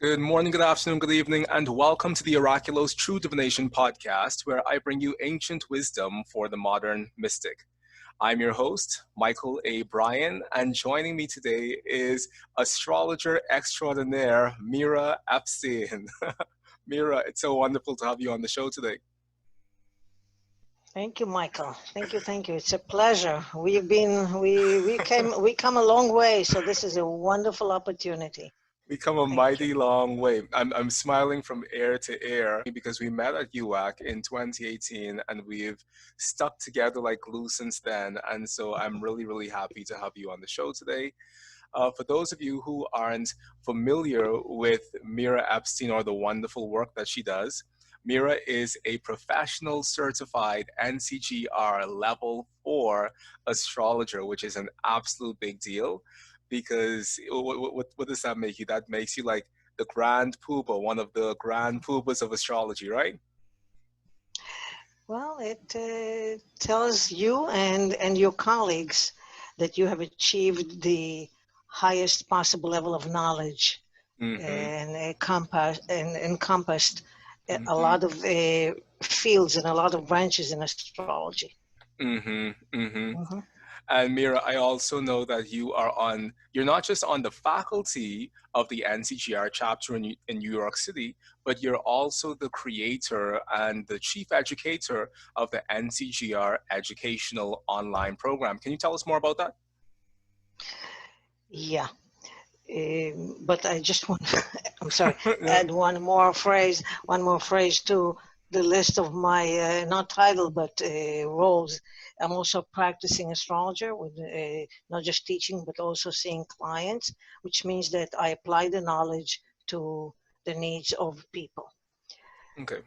Good morning, good afternoon, good evening, and welcome to the Oraculos True Divination podcast, where I bring you ancient wisdom for the modern mystic. I'm your host, Mychal A. Bryan, and joining me today is astrologer extraordinaire, Mira Epstein. Mira, it's so wonderful to have you on the show today. Thank you, Mychal. Thank you. It's a pleasure. We come a long way, so this is a wonderful opportunity. We come a Thank mighty you. long way. I'm smiling from ear to ear because we met at UAC in 2018 and we've stuck together like glue since then. And so I'm really, really happy to have you on the show today. For those of you who aren't familiar with Mira Epstein or the wonderful work that she does, Mira is a professional certified NCGR level 4 astrologer, which is an absolute big deal because what does that make you? That makes you like the grand poobah, one of the grand poobahs of astrology, right? Well, it tells you and your colleagues that you have achieved the highest possible level of knowledge and encompassed a Mm-hmm. lot of fields and a lot of branches in astrology. Mm-hmm. Mm-hmm. Mhm. And Mira, I also know that you're not just on the faculty of the NCGR chapter in New York City, but you're also the creator and the chief educator of the NCGR educational online program. Can you tell us more about that? Yeah. But I just want, I'm sorry, Yeah. add one more phrase to the list of my not title but roles. I'm also practicing astrologer with not just teaching but also seeing clients, which means that I apply the knowledge to the needs of people. Okay.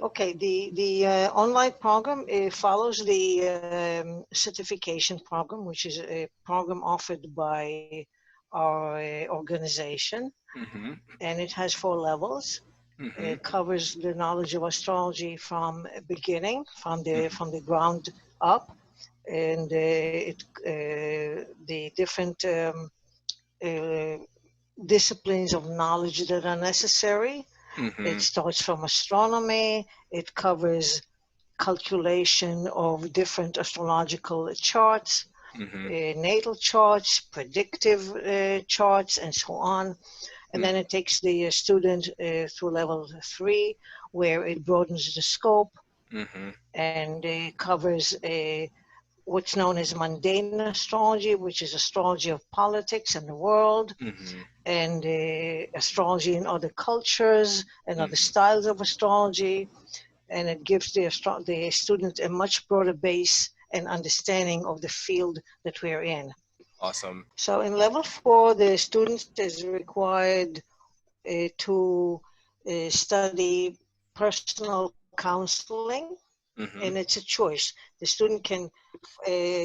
Okay, the online program follows the certification program, which is a program offered by our organization, Mm-hmm. and it has 4 levels. Mm-hmm. It covers the knowledge of astrology from beginning, from the ground up, and the different uh, disciplines of knowledge that are necessary. It Mm-hmm. starts from astronomy. It covers calculation of different astrological charts, Mm-hmm. natal charts, predictive charts, and so on. And then it takes the student through level 3, where it broadens the scope Mm-hmm. and covers what's known as mundane astrology, which is astrology of politics and the world, Mm-hmm. and astrology in other cultures and other Mm-hmm. styles of astrology, and it gives the student a much broader base and understanding of the field that we're in. Awesome. So in level 4, the student is required to study personal counseling, and it's a Mm-hmm. choice. The student can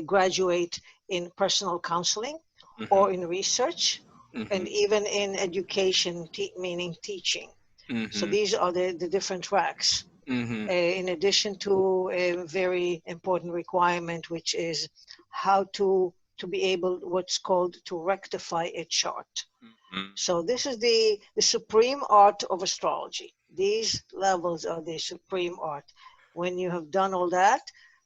graduate in personal counseling or Mm-hmm. in research and Mm-hmm. even in education, meaning teaching. So Mm-hmm. these are the different tracks. Mm-hmm. In addition to a very important requirement, which is how to be able, what's called to rectify a chart. Mm-hmm. So this is the supreme art of astrology. These levels are the supreme art. When you have done all that,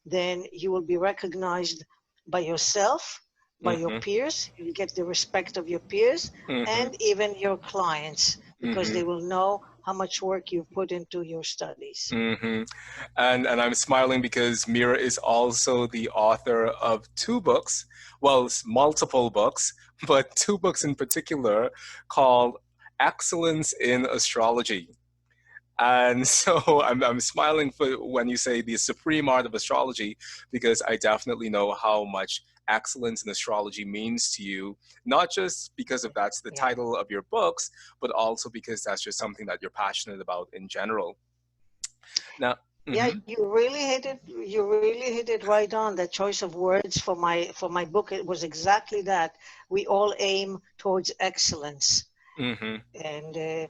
then you will be recognized by yourself, by your Mm-hmm. peers. You get the respect of your peers Mm-hmm. and even your clients, because Mm-hmm. they will know how much work you've put into your studies. Mm-hmm. And I'm smiling because Mira is also the author of 2 books, well, multiple books, but 2 books in particular called Excellence in Astrology. And so I'm smiling for when you say the supreme art of astrology, because I definitely know how much excellence in astrology means to you, not just because of that's the Yeah. title of your books, but also because that's just something that you're passionate about in general. Now, Yeah, mhm. you really hit it. You really hit it right on. That choice of words for my book, it was exactly that. We all aim towards excellence, Mm-hmm. and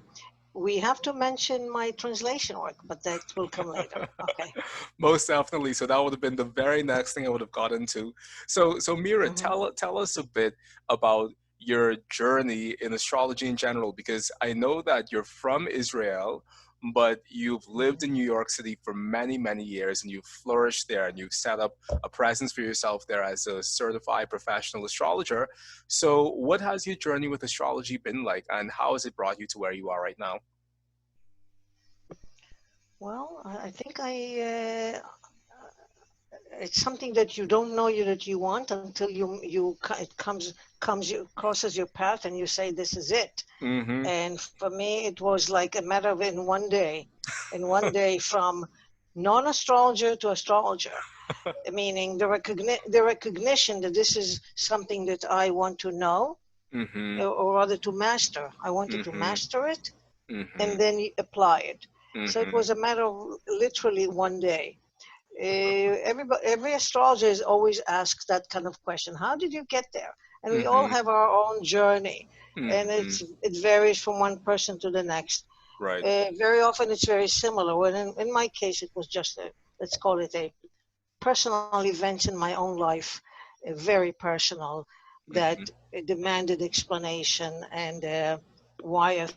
we have to mention my translation work, but that will come later. Okay. Most definitely. So that would have been the very next thing I would have got into. So Mira, Hmm. tell us a bit about your journey in astrology in general, because I know that you're from Israel, but you've lived in New York City for many, many years, and you've flourished there, and you've set up a presence for yourself there as a certified professional astrologer. So, what has your journey with astrology been like, and how has it brought you to where you are right now? Well, I think it's something that you don't know that you want until it crosses your path and you say this is it. Mm-hmm. And for me, it was like a matter of in one day from non-astrologer to astrologer, meaning the recognition that this is something that I want to know, Mm-hmm. or rather to master. I wanted to Mm-hmm. master it Mm-hmm. and then apply it. So it Mm-hmm. was a matter of literally one day. Every astrologer is always asked that kind of question: how did you get there? And we all Mm-hmm. have our own journey, and Mm-hmm. it varies from one person to the next. Right. Very often it's very similar. When in my case, it was just let's call it a personal event in my own life, very personal, that Mm-hmm. demanded explanation, and why are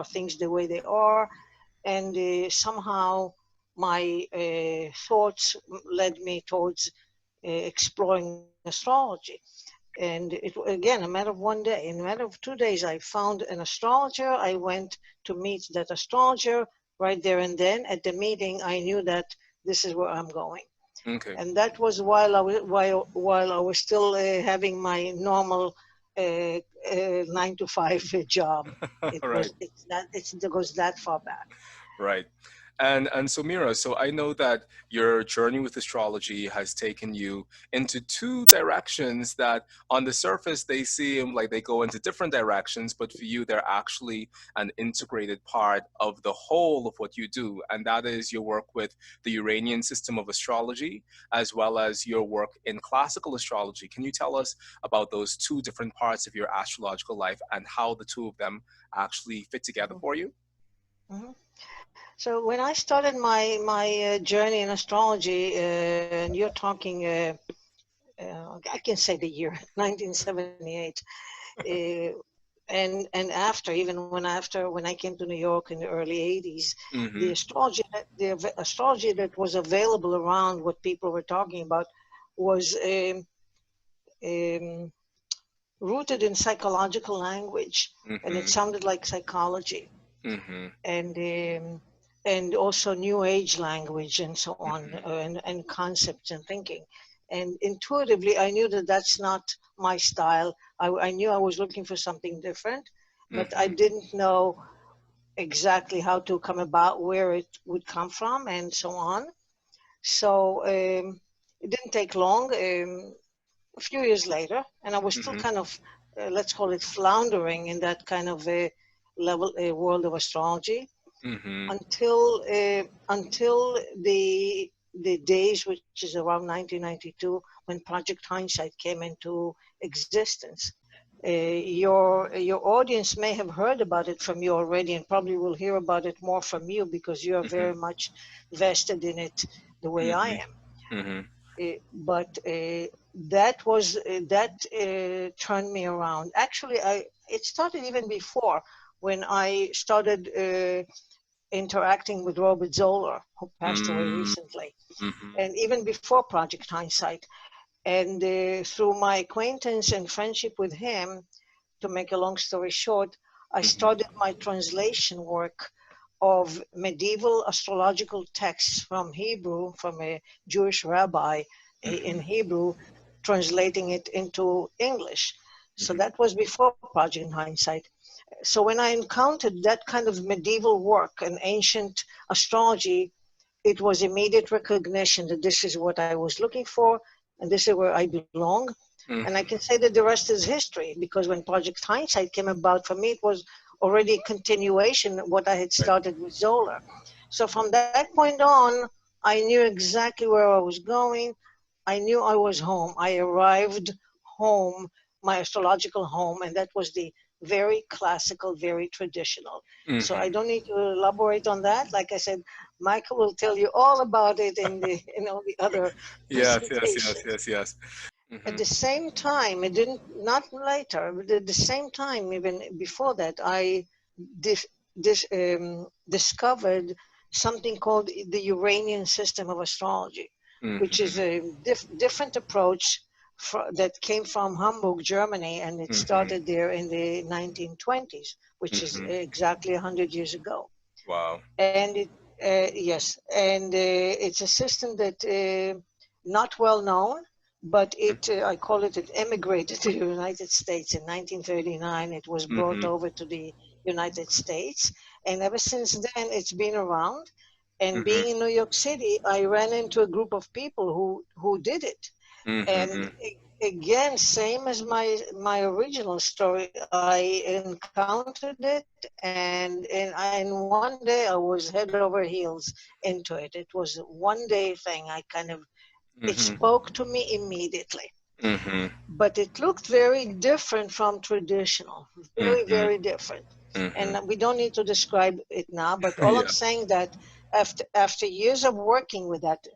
things the way they are, and somehow my thoughts led me towards exploring astrology. And it again a matter of one day. In a matter of 2 days, I found an astrologer. I went to meet that astrologer right there and then. At the meeting, I knew that this is where I'm going. Okay. And that was while I was still having my normal 9 to 5 job. Right. It goes that far back. Right. And so Mira, so I know that your journey with astrology has taken you into two directions that on the surface they seem like they go into different directions, but for you they're actually an integrated part of the whole of what you do. And that is your work with the Iranian system of astrology, as well as your work in classical astrology. Can you tell us about those two different parts of your astrological life and how the two of them actually fit together for you? Mhm. So when I started my journey in astrology, and you're talking, I can say the year 1978, uh, and after even when I came to New York in the early 80s, Mm-hmm. the astrology that was available around what people were talking about was um, rooted in psychological language, and it Mm-hmm. sounded like psychology. Mm-hmm. And also new age language and so on, Mm-hmm. and concepts and thinking. And intuitively I knew that that's not my style. I knew I was looking for something different, but I Mm-hmm. didn't know exactly how to come about, where it would come from and so on. So it didn't take long, a few years later, and I was still Mm-hmm. kind of let's call it floundering in that kind of a level, a world of astrology, Mm-hmm. until the days, which is around 1992, when Project Hindsight came into existence. Your audience may have heard about it from you already, and probably will hear about it more from you because you are Mm-hmm. very much vested in it the way I Mm-hmm. am. Mm-hmm. But that turned me around. Actually, it started even before, when I started interacting with Robert Zoller, who passed away recently, Mm-hmm. and even before Project Hindsight. And through my acquaintance and friendship with him, to make a long story short, I Mm-hmm. started my translation work of medieval astrological texts from Hebrew, from a Jewish rabbi in Mm-hmm. Hebrew, translating it into English. So Mm-hmm. that was before Project Hindsight. So when I encountered that kind of medieval work and ancient astrology, it was immediate recognition that this is what I was looking for and this is where I belong. And I can Mm-hmm. say that the rest is history, because when Project Hindsight came about, for me, it was already a continuation of what I had Right. started with Zola. So from that point on, I knew exactly where I was going. I knew I was home. I arrived home, my astrological home, and that was the very classical, very traditional. So I Mm-hmm. don't need to elaborate on that. Like I said, Mychal will tell you all about it in all the other Yes, yes, yes, presentations. yes, yes. At the same time, it didn't, not later, but at the same time, even before that, I discovered something called the Iranian system of astrology, which is a different approach that came from Hamburg, Germany, and it started there in the 1920s, which is exactly 100 years ago. Wow. And it, yes, and it's a system that not well known, but I call it, it emigrated to the United States in 1939. It was brought over to the United States, and ever since then it's been around. And being in New York City, I ran into a group of people who did it. And again, same as my original story, I encountered it, and one day I was head over heels into it. It was a one day thing. I kind of, it spoke to me immediately. But it looked very different from traditional, very, very different. And we don't need to describe it now, but all I'm saying that after years of working with that,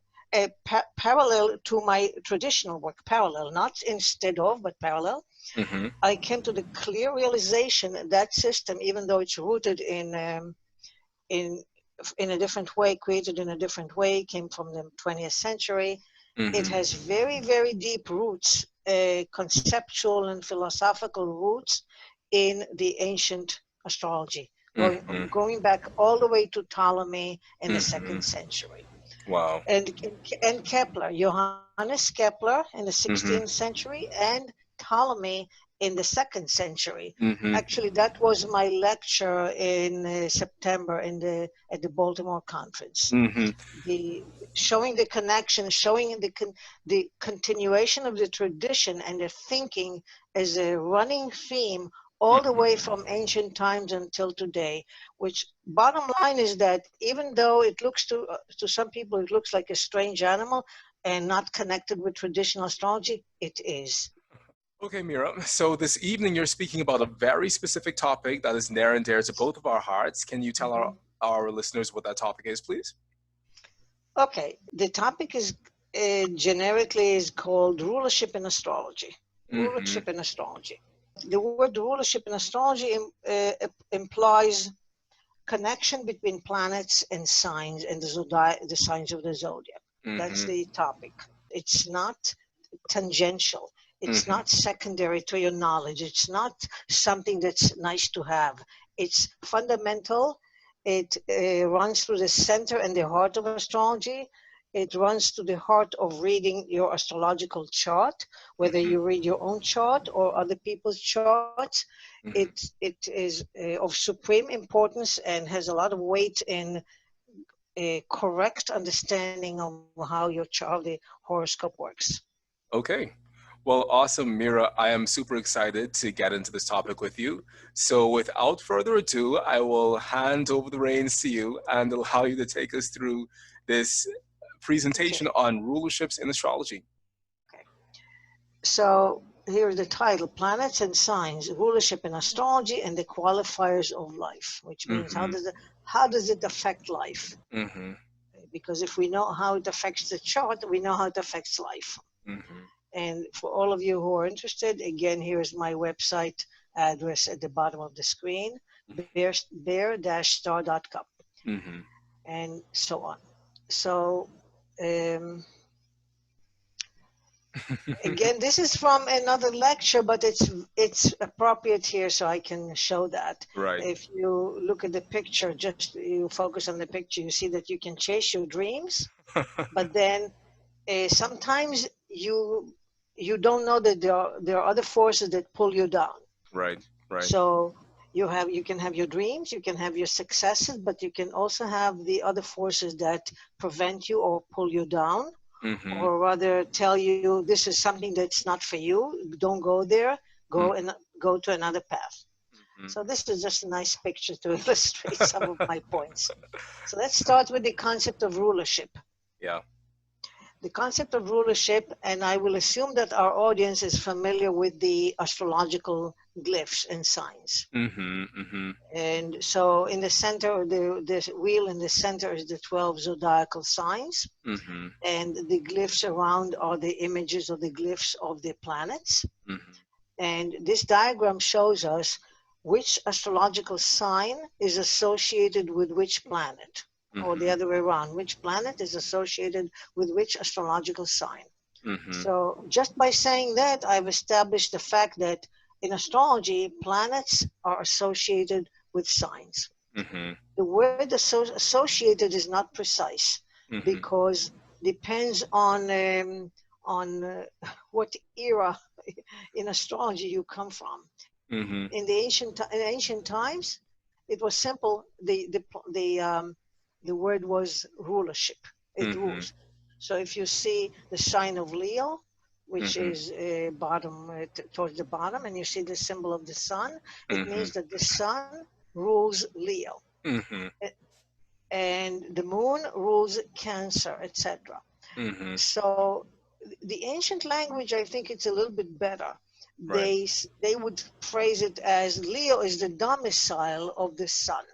parallel to my traditional work, parallel, not instead of, but parallel, I came to the clear realization that that system, even though it's rooted in a different way, created in a different way, came from the 20th century, it has very, very deep roots, conceptual and philosophical roots in the ancient astrology, going back all the way to Ptolemy in the 2nd century. Wow. And Kepler, Johannes Kepler in the 16th century, and Ptolemy in the 2nd century. Actually, that was my lecture in September at the Baltimore conference. Showing the connection, showing the continuation of the tradition and the thinking as a running theme all the way from ancient times until today, which bottom line is that even though it looks to some people, it looks like a strange animal and not connected with traditional astrology, it is. Okay, Mira. So this evening you're speaking about a very specific topic that is near and dear to both of our hearts. Can you tell our listeners what that topic is, please? Okay, the topic is generically is called rulership in astrology. Rulership in astrology. The word rulership in astrology implies connection between planets and signs and the signs of the zodiac. That's the topic. It's not tangential. It's not secondary to your knowledge. It's not something that's nice to have. It's fundamental. It runs through the center and the heart of astrology. It runs to the heart of reading your astrological chart, whether you read your own chart or other people's charts. It is of supreme importance and has a lot of weight in a correct understanding of how the horoscope works. Okay. Well, awesome, Mira. I am super excited to get into this topic with you. So without further ado, I will hand over the reins to you and allow you to take us through this presentation on rulerships in astrology. Okay. So here's the title: Planets and Signs, Rulership in Astrology and the Qualifiers of Life, which means how does it affect life? Because if we know how it affects the chart, we know how it affects life. And for all of you who are interested, again, here's my website address at the bottom of the screen, bear-star.com, and so on. So again, this is from another lecture, but it's appropriate here, so I can show that. Right. If you look at the picture, just you focus on the picture, you see that you can chase your dreams, but then sometimes you don't know that there are other forces that pull you down. Right. So you can have your dreams, you can have your successes, but you can also have the other forces that prevent you or pull you down, or rather tell you this is something that's not for you. Don't go there. Go to another path. So this is just a nice picture to illustrate some of my points. So let's start with the concept of rulership. Yeah. The concept of rulership, and I will assume that our audience is familiar with the astrological glyphs and signs. Mm-hmm. Mm-hmm. And so in the center, the wheel in the center is the 12 zodiacal signs. Mm-hmm. And the glyphs around are the images of the glyphs of the planets. Mm-hmm. And this diagram shows us which astrological sign is associated with which planet, or the Mm-hmm. other way around, which planet is associated with which astrological sign. Mm-hmm. So just by saying that, I've established the fact that in astrology, planets are associated with signs. Mm-hmm. The word associated is not precise Mm-hmm. because depends on what era in astrology you come from. Mm-hmm. In ancient times, it was simple. The word was rulership. It Mm-hmm. rules. So if you see the sign of Leo, which Mm-hmm. is towards the bottom, and you see the symbol of the sun, it Mm-hmm. means that the sun rules Leo, Mm-hmm. and the moon rules Cancer, etc. Mm-hmm. So the ancient language, I think it's a little bit better. Right. They would phrase it as Leo is the domicile of the sun.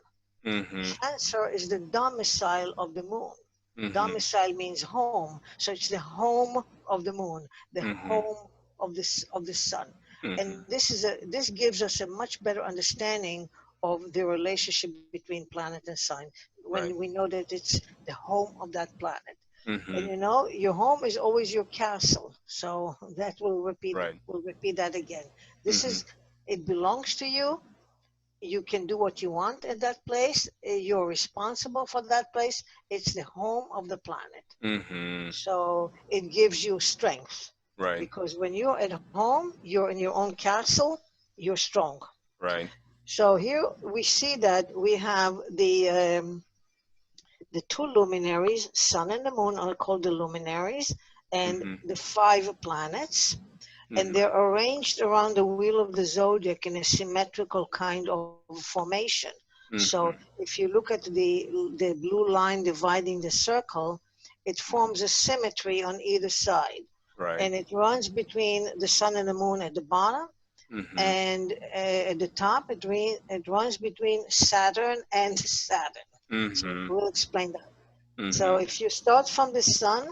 Mm-hmm. Cancer is the domicile of the moon. Mm-hmm. Domicile means home, so it's the home of the moon, the Mm-hmm. home of the sun. Mm-hmm. And this gives us a much better understanding of the relationship between planet and sign when Right. we know that it's the home of that planet. Mm-hmm. And you know, your home is always your castle. So that Right. will repeat that again. This Mm-hmm. is, it belongs to you. You can do what you want at that place. You're responsible for that place. It's the home of the planet. Mm-hmm. So it gives you strength Right. because when you're at home, you're in your own castle, you're strong. Right. So here we see that we have the two luminaries, sun and the moon are called the luminaries, and Mm-hmm. the 5 planets, and Mm-hmm. they're arranged around the wheel of the zodiac in a symmetrical kind of formation. So Mm-hmm. if you look at the blue line dividing the circle, it forms a symmetry on either side, Right. and it runs between the sun and the moon at the bottom, Mm-hmm. and at the top it runs between Saturn and Saturn. So Mm-hmm. we'll explain that. So Mm-hmm. if you start from the sun,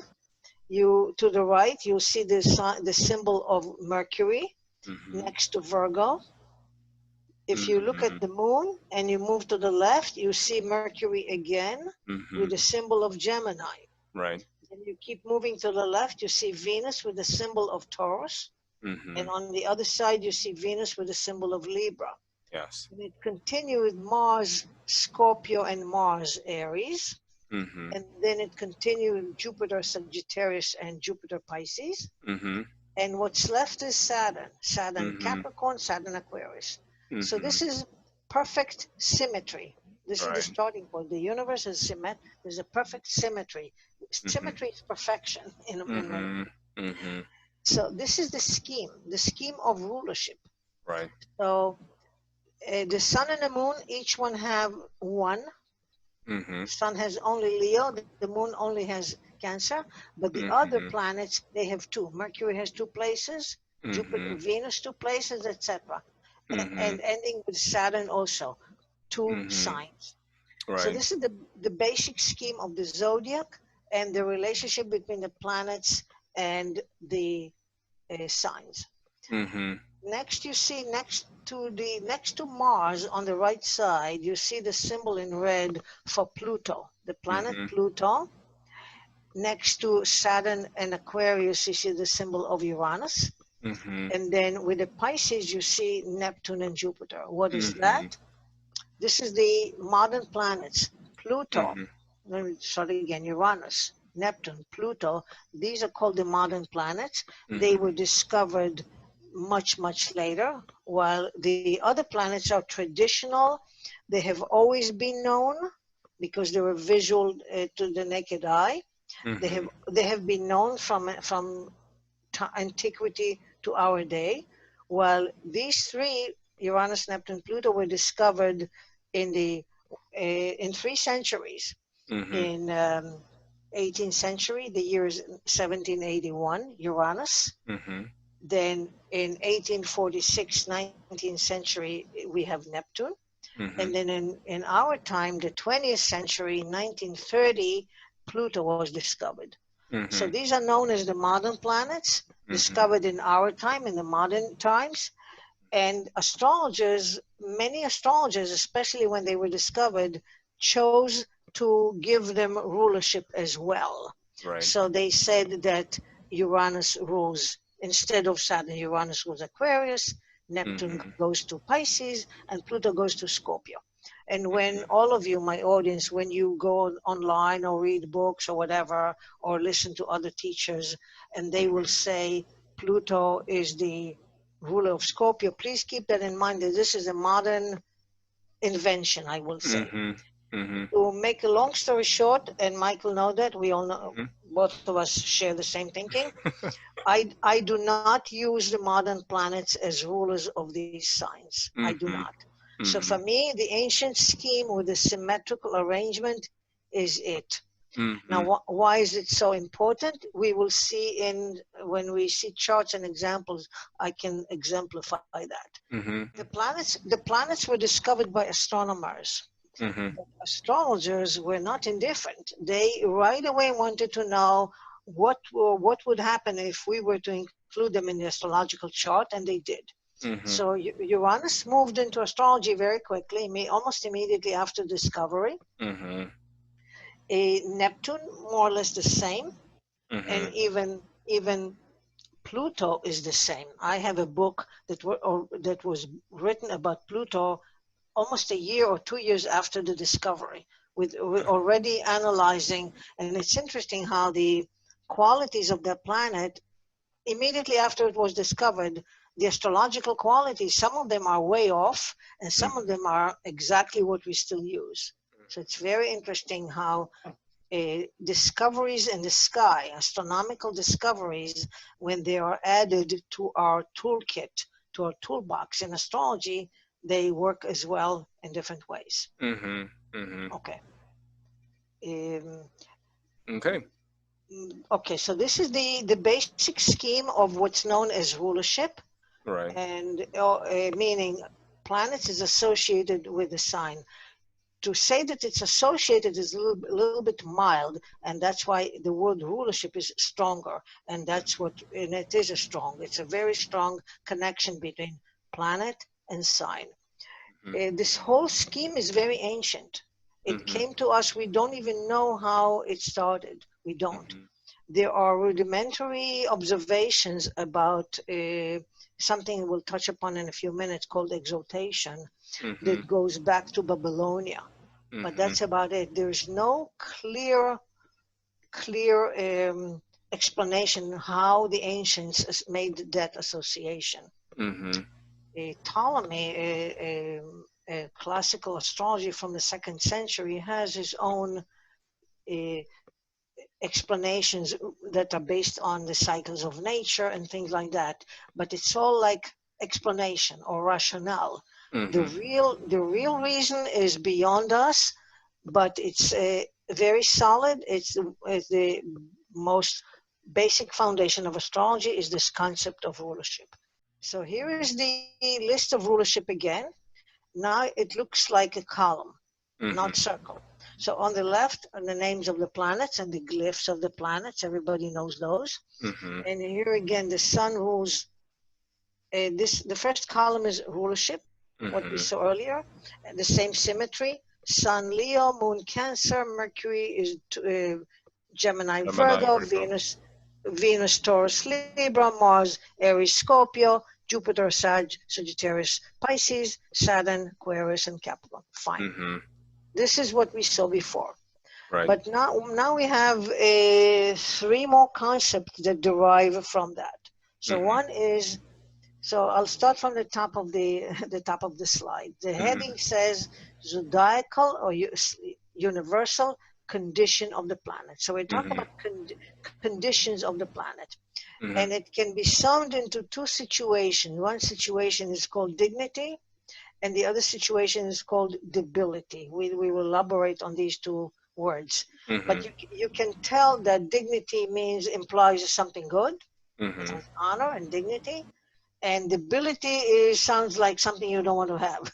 you to the right, you'll see the symbol of Mercury Mm-hmm. next to Virgo. If you look Mm-hmm. at the moon and you move to the left, you see Mercury again with Mm-hmm. the symbol of Gemini. Right. And you keep moving to the left, you see Venus with the symbol of Taurus. Mm-hmm. And on the other side, you see Venus with the symbol of Libra. Yes. And it continues with Mars, Scorpio, and Mars, Aries. Mm-hmm. And then it continues with Jupiter, Sagittarius, and Jupiter, Pisces. Mm-hmm. And what's left is Saturn, Saturn Mm-hmm. Capricorn, Saturn Aquarius. So Mm-hmm. this is perfect symmetry. This is the Right. starting point. The universe is there's a perfect symmetry. Mm-hmm. Symmetry is perfection in many Mm-hmm. ways. Mm-hmm. So this is the scheme of rulership. Right. So the sun and the moon, each one have one. Mm-hmm. The sun has only Leo, the moon only has Cancer, but the other Mm-hmm. planets, they have two. Mercury has 2 places, Jupiter, Mm-hmm. Venus 2 places, etc. Mm-hmm. And ending with Saturn also, two Mm-hmm. signs. So Right. this is the basic scheme of the zodiac and the relationship between the planets and the signs. Mm-hmm. Next, you see next to Mars on the right side, you see the symbol in red for Pluto, the planet Mm-hmm. Pluto. Next to Saturn and Aquarius, you see the symbol of Uranus. Mm-hmm. And then with the Pisces, you see Neptune and Jupiter. What is Mm-hmm. that? This is the modern planets. Pluto, Mm-hmm. let me start again, Uranus, Neptune, Pluto. These are called the modern planets. They Mm-hmm. were discovered much, much later, while the other planets are traditional. They have always been known because they were visual to the naked eye. Mm-hmm. They have been known from antiquity to our day, while these three, Uranus, Neptune, Pluto, were discovered in the in 3 centuries. Mm-hmm. In 18th century, the year is 1781, Uranus. Mm-hmm. Then in 1846, 19th century, we have Neptune. And Mm-hmm. then in our time, the 20th century, 1930, Pluto was discovered. So Mm-hmm. these are known as the modern planets, Mm-hmm. discovered in our time, in the modern times. And astrologers, many astrologers, especially when they were discovered, chose to give them rulership as well. Right. So they said that Uranus rules, instead of Saturn, Uranus rules Aquarius, Neptune Mm-hmm. goes to Pisces, and Pluto goes to Scorpio. And when Mm-hmm. all of you, my audience, when you go online or read books or whatever, or listen to other teachers, and they will Mm-hmm. say Pluto is the ruler of Scorpio, please keep that in mind that this is a modern invention, I will say. Mm-hmm. Mm-hmm. To make a long story short, and Mychal know that, we all know, both of us share the same thinking. I do not use the modern planets as rulers of these signs. I do not. Mm-hmm. So for Mm-hmm. me, the ancient scheme with the symmetrical arrangement is it. Now, Mm-hmm. why is it so important? We will see when we see charts and examples, I can exemplify that. Mm-hmm. The planets were discovered by astronomers. Mm-hmm. Astrologers were not indifferent. They right away wanted to know what would happen if we were to include them in the astrological chart, and they did. Mm-hmm. So Uranus moved into astrology very quickly, almost immediately after discovery. Mm-hmm. Neptune, more or less the same, and Mm-hmm. even Pluto is the same. I have a book that was written about Pluto almost a year or 2 years after the discovery, with already analyzing. And it's interesting how the qualities of the planet, immediately after it was discovered, the astrological qualities, some of them are way off, and some of Mm-hmm. them are exactly what we still use. So it's very interesting how discoveries in the sky, astronomical discoveries, when they are added to our toolkit, to our toolbox in astrology, they work as well in different ways. Mm-hmm. Mm-hmm. Okay. Um, Okay. okay, so this is the basic scheme of what's known as rulership, Right. and meaning planets is associated with the sign. To say that it's associated is a little bit mild, and that's why the word rulership is stronger, and it is it's a very strong connection between planet and sign. This whole scheme is very ancient. It Mm-hmm. came to us, we don't even know how it started. We don't. Mm-hmm. There are rudimentary observations about something we'll touch upon in a few minutes called exaltation, Mm-hmm. that goes back to Babylonia, but Mm-hmm. that's about it. There's no clear explanation how the ancients made that association. Mm-hmm. Ptolemy, classical astrology from the second century, has his own uh, explanations that are based on the cycles of nature and things like that. But it's all like explanation or rationale. Mm-hmm. The real reason is beyond us, but it's very solid. It's the most basic foundation of astrology is this concept of rulership. So here is the list of rulership again. Now it looks like a column, not Mm-hmm. circle. So on the left are the names of the planets and the glyphs of the planets. Everybody knows those. Mm-hmm. And here again, the sun rules. The first column is rulership, what we Mm-hmm. saw earlier, and the same symmetry. Sun Leo, Moon Cancer, Mercury is Gemini Gemini, Virgo, Virgo. Venus Taurus Libra, Mars Aries Scorpio, Jupiter Sagittarius Pisces, Saturn Aquarius, and Capricorn. Fine. Mm-hmm. This is what we saw before. Right. But now we have three more concepts that derive from that. So Mm-hmm. one is, so I'll start from the top of the the top of the slide. The Mm-hmm. heading says zodiacal or universal condition of the planet. So we talk Mm-hmm. about conditions of the planet, and Mm-hmm. it can be summed into two situations. One situation is called dignity, and the other situation is called debility. We will elaborate on these two words. Mm-hmm. But you can tell that dignity implies something good, It Mm-hmm. has honor and dignity, and debility sounds like something you don't want to have.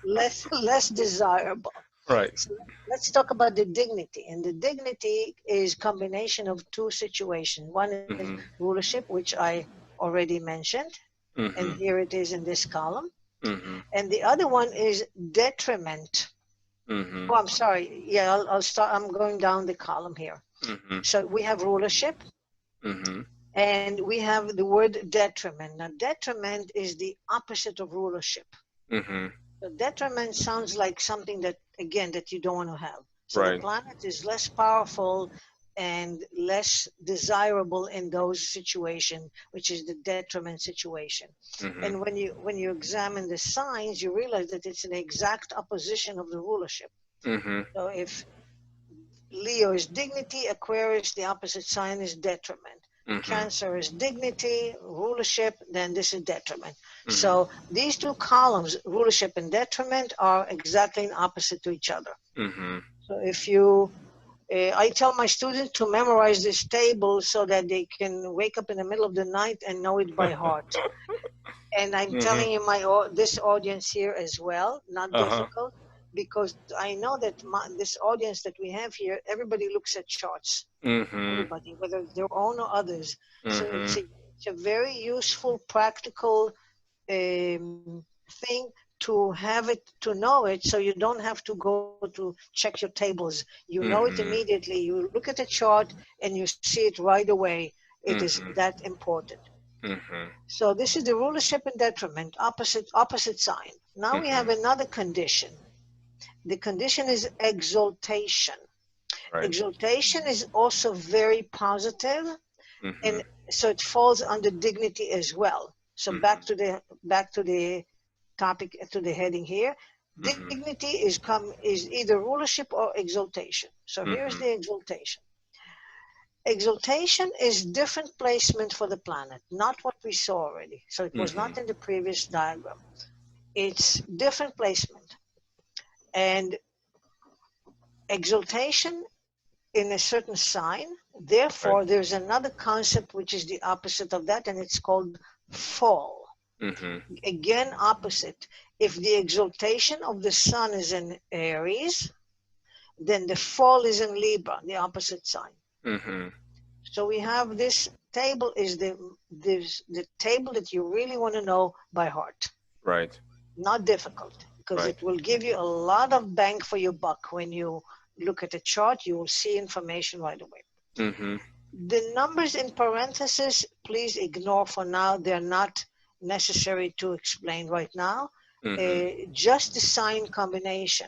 less desirable. Right. So let's talk about the dignity. And the dignity is combination of two situations. One is Mm-hmm. rulership, which I already mentioned, and Mm-hmm. here it is in this column. Mm-hmm. And the other one is detriment. Mm-hmm. Oh, I'm sorry. Yeah, I'll start. I'm going down the column here. Mm-hmm. So we have rulership, Mm-hmm. and we have the word detriment. Now, detriment is the opposite of rulership. Mm-hmm. So detriment sounds like something that, again, that you don't want to have. So the Right. planet is less powerful and less desirable in those situations, which is the detriment situation. Mm-hmm. And when you examine the signs, you realize that it's an exact opposition of the rulership. Mm-hmm. So if Leo is dignity, Aquarius, the opposite sign is detriment. Mm-hmm. Cancer is dignity, rulership, then this is detriment. Mm-hmm. So these two columns, rulership and detriment, are exactly opposite to each other. Mm-hmm. So if you, I tell my students to memorize this table so that they can wake up in the middle of the night and know it by heart. And I'm Mm-hmm. telling you, this audience here as well, not Uh-huh. difficult, because I know that this audience that we have here, everybody looks at charts, Mm-hmm. everybody, whether their own or others. So Mm-hmm. it's a very useful, practical thing to have it, to know it, so you don't have to go to check your tables. You know it Mm-hmm. immediately. You look at the chart and you see it right away. It is Mm-hmm. that important. Mm-hmm. So this is the rulership and detriment, opposite sign. Now we have Mm-hmm. another condition. The condition is exaltation. Right. Exaltation is also very positive, Mm-hmm. and so it falls under dignity as well. So Mm-hmm. back to the topic, to the heading here. Mm-hmm. Dignity is either rulership or exaltation. So here's Mm-hmm. the exaltation. Exaltation is different placement for the planet, not what we saw already. So it was Mm-hmm. not in the previous diagram. It's different placement. And exaltation in a certain sign, Right. therefore there's another concept which is the opposite of that, and it's called fall. Mm-hmm. Again, opposite. If the exaltation of the sun is in Aries, then the fall is in Libra, the opposite sign. Mm-hmm. So we have this table is the table that you really want to know by heart. Right. Not difficult, because Right. it will give you a lot of bang for your buck. When you look at a chart, you will see information right away. Mm-hmm. The numbers in parentheses, please ignore for now. They're not necessary to explain right now. Mm-hmm. Just the sign combination.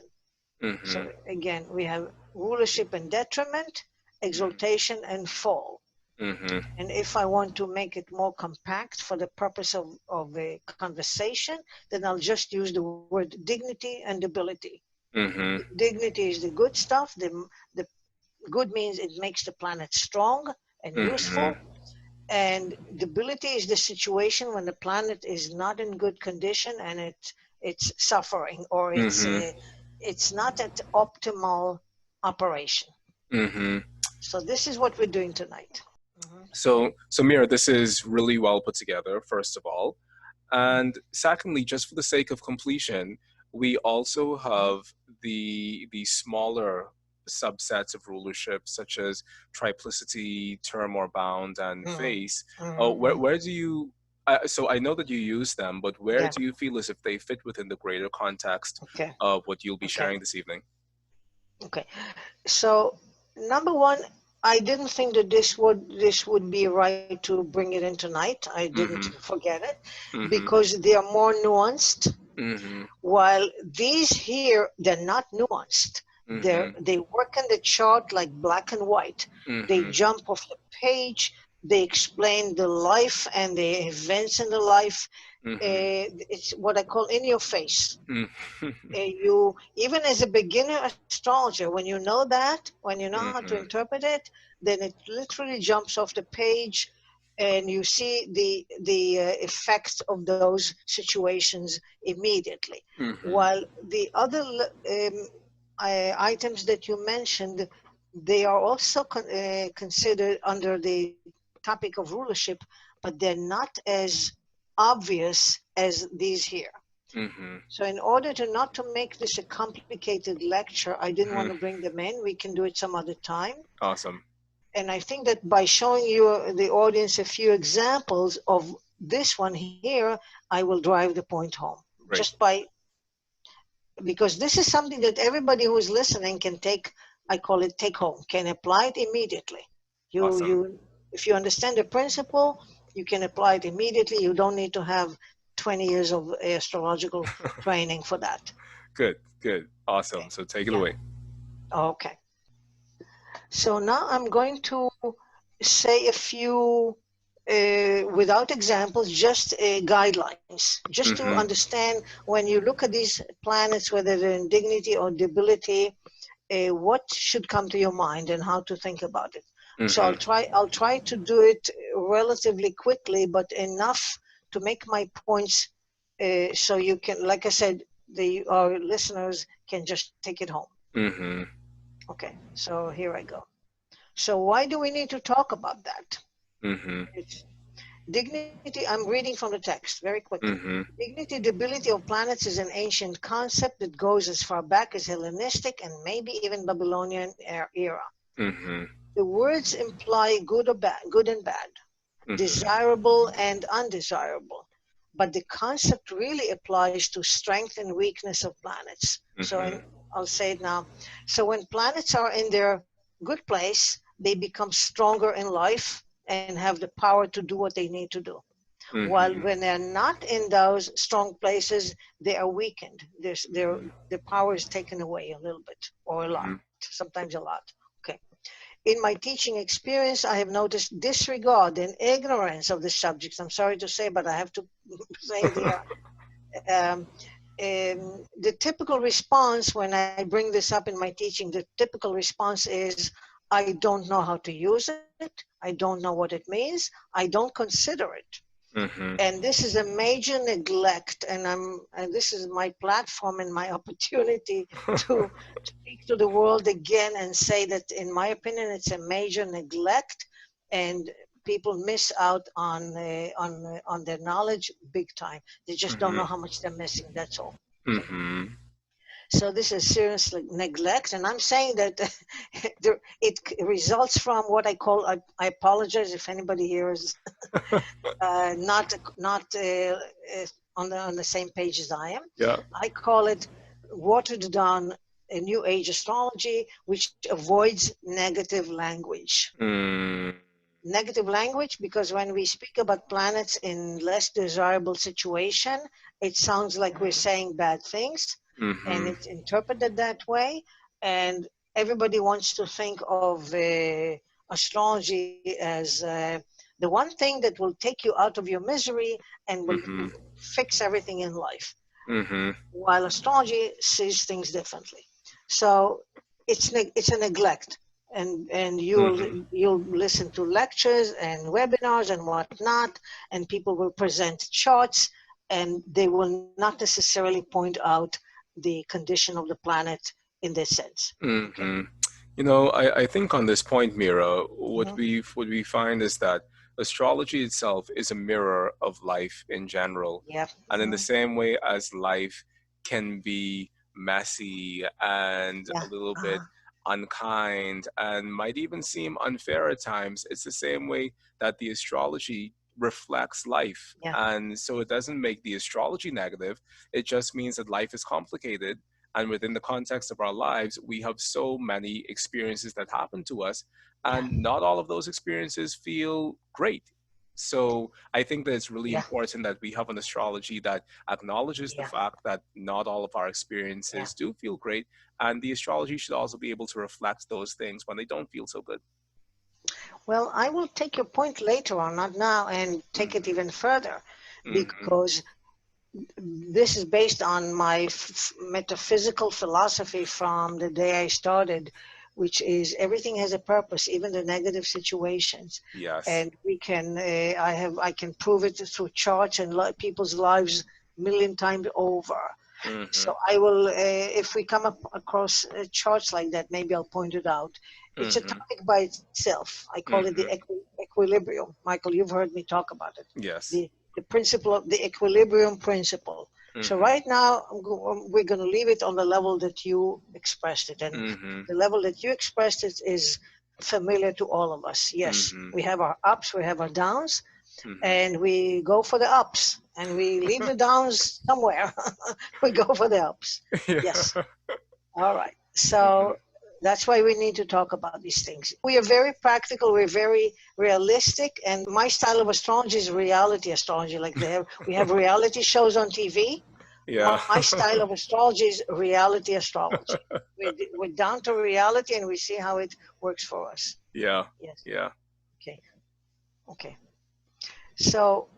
Mm-hmm. So again, we have rulership and detriment, exaltation and fall. Mm-hmm. And if I want to make it more compact for the purpose of a conversation, then I'll just use the word dignity and ability. Mm-hmm. Dignity is the good stuff. The good means it makes the planet strong and Mm-hmm. useful. And debility is the situation when the planet is not in good condition and it's suffering, or Mm-hmm. it's not at optimal operation. Mm-hmm. So this is what we're doing tonight. So Mira, this is really well put together, first of all. And secondly, just for the sake of completion, we also have the smaller subsets of rulership, such as triplicity, term or bound, and face. Where do you? So I know that you use them, but where Yeah. do you feel as if they fit within the greater context Okay. of what you'll be Okay. sharing this evening? Okay. So number one, I didn't think that this would be right to bring it in tonight. I didn't Mm-hmm. forget it, Mm-hmm. because they are more nuanced. Mm-hmm. While these here, they're not nuanced. Mm-hmm. They work in the chart like black and white. They Mm-hmm. jump off the page. They explain the life and the events in the life. Mm-hmm. It's what I call in your face. Mm-hmm. You, even as a beginner astrologer, when you know that, when you know how to Mm-hmm. interpret it, then it literally jumps off the page, and you see the effects of those situations immediately. Mm-hmm. While the other items that you mentioned, they are also considered under the topic of rulership, but they're not as obvious as these here. Mm-hmm. So in order to not to make this a complicated lecture, I didn't want to bring them in. We can do it some other time. Awesome. And I think that by showing you, the audience, a few examples of this one here, I will drive the point home. Great. Just by, because this is something that everybody who is listening can take, I call it take home, can apply it immediately. Awesome. If you understand the principle, you can apply it immediately. You don't need to have 20 years of astrological training for that. Good, good. Awesome. Okay. So take it Yeah. away. Okay. So now I'm going to say a few, without examples, just guidelines, just to Mm-hmm. understand when you look at these planets, whether they're in dignity or debility, what should come to your mind and how to think about it. So Mm-hmm. I'll try to do it relatively quickly, but enough to make my points, so you can, like I said, our listeners can just take it home. Mm-hmm. Okay, so here I go. So why do we need to talk about that? Mm-hmm. It's dignity. I'm reading from the text very quickly. Mm-hmm. Dignity, debility of planets is an ancient concept that goes as far back as Hellenistic and maybe even Babylonian era. Mm-hmm. The words imply good or bad, good and bad, Mm-hmm. desirable and undesirable. But the concept really applies to strength and weakness of planets. Mm-hmm. I'll say it now. So when planets are in their good place, they become stronger in life and have the power to do what they need to do. While Mm-hmm. when they're not in those strong places, they are weakened. Their power is taken away a little bit or a lot, Mm-hmm. sometimes a lot. Okay. In my teaching experience, I have noticed disregard and ignorance of the subjects. I'm sorry to say, but I have to say it here. Um, the typical response when I bring this up in my teaching, the typical response is, I don't know how to use it. I don't know what it means. I don't consider it. Mm-hmm. And this is a major neglect, and this is my platform and my opportunity to speak to the world again and say that, in my opinion, it's a major neglect, and people miss out on their knowledge big time. They just don't Mm-hmm. know how much they're missing. That's all. Okay. Mm-hmm. So this is serious neglect, and I'm saying that it results from what I call. I apologize if anybody here is not on the same page as I am. Yeah. I call it watered down New Age astrology, which avoids negative language. Mm. Negative language, because when we speak about planets in less desirable situation, it sounds like we're saying bad things, and Mm-hmm. it's interpreted that way. And everybody wants to think of astrology as the one thing that will take you out of your misery and will Mm-hmm. fix everything in life, Mm-hmm. while astrology sees things differently. So it's a neglect, and Mm-hmm. you'll listen to lectures and webinars and whatnot, and people will present charts, and they will not necessarily point out the condition of the planet in this sense. Okay. Mm-hmm. You know, I think on this point, Mira, Mm-hmm. what we find is that astrology itself is a mirror of life in general. Yeah. And in the Mm-hmm. same way as life can be messy and a Yeah. little bit Uh-huh. unkind and might even seem unfair at times, it's the same way that the astrology reflects life. Yeah. And so it doesn't make the astrology negative, it just means that life is complicated, and within the context of our lives, we have so many experiences that happen to us, Yeah. and not all of those experiences feel great. So I think that it's really Yeah. important that we have an astrology that acknowledges the Yeah. fact that not all of our Yeah. experiences do feel great, and the astrology should also be able to reflect those things when they don't feel so good. Well, I will take your point later on, not now, and take it Mm-hmm. even further, Mm-hmm. because this is based on my metaphysical philosophy from the day I started, which is everything has a purpose, even the negative situations. Yes. And we can, I can prove it through charts and people's lives million times over. Mm-hmm. So I will, if we come up across charts like that, maybe I'll point it out. It's a Mm-hmm. topic by itself. I call it the Mm-hmm. equilibrium. Mychal, you've heard me talk about it. Yes. The principle of the equilibrium principle. So right now, we're going to leave it on the level that you expressed it. And the level that you expressed it is familiar to all of us. Yes, we have our ups, we have our downs, and we go for the ups, and we leave the downs somewhere. We go for the ups. Yeah. Yes. All right. So that's why we need to talk about these things. We are very practical. We're very realistic. And my style of astrology is reality astrology. Like we have reality shows on TV. Yeah. My style of astrology is reality astrology. We're down to reality, and we see how it works for us. Yeah. Yes. Yeah. Okay. Okay. So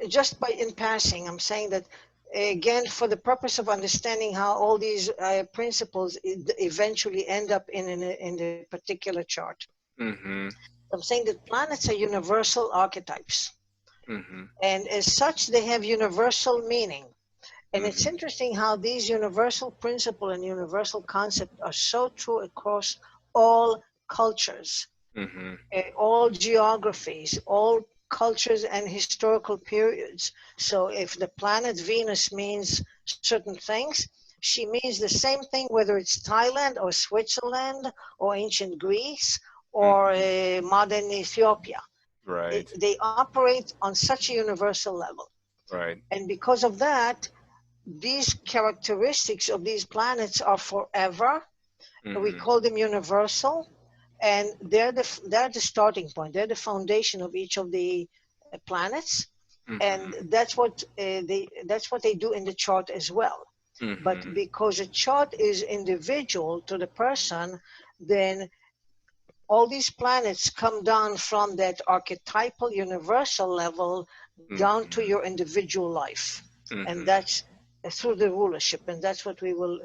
just in passing, I'm saying that, again, for the purpose of understanding how all these principles eventually end up in the particular chart. I'm saying that planets are universal archetypes. And as such, they have universal meaning. And it's interesting how these universal principle and universal concept are so true across all cultures, all geographies, all cultures and historical periods. So if the planet Venus means certain things, she means the same thing whether it's Thailand or Switzerland or ancient Greece or modern Ethiopia. Right. They operate on such a universal level. Right. And because of that, these characteristics of these planets are forever. We call them universal, and they're the starting point. They're the foundation of each of the planets, and that's what they do in the chart as well. But because a chart is individual to the person, then all these planets come down from that archetypal universal level down to your individual life, and that's through the rulership, and that's what we will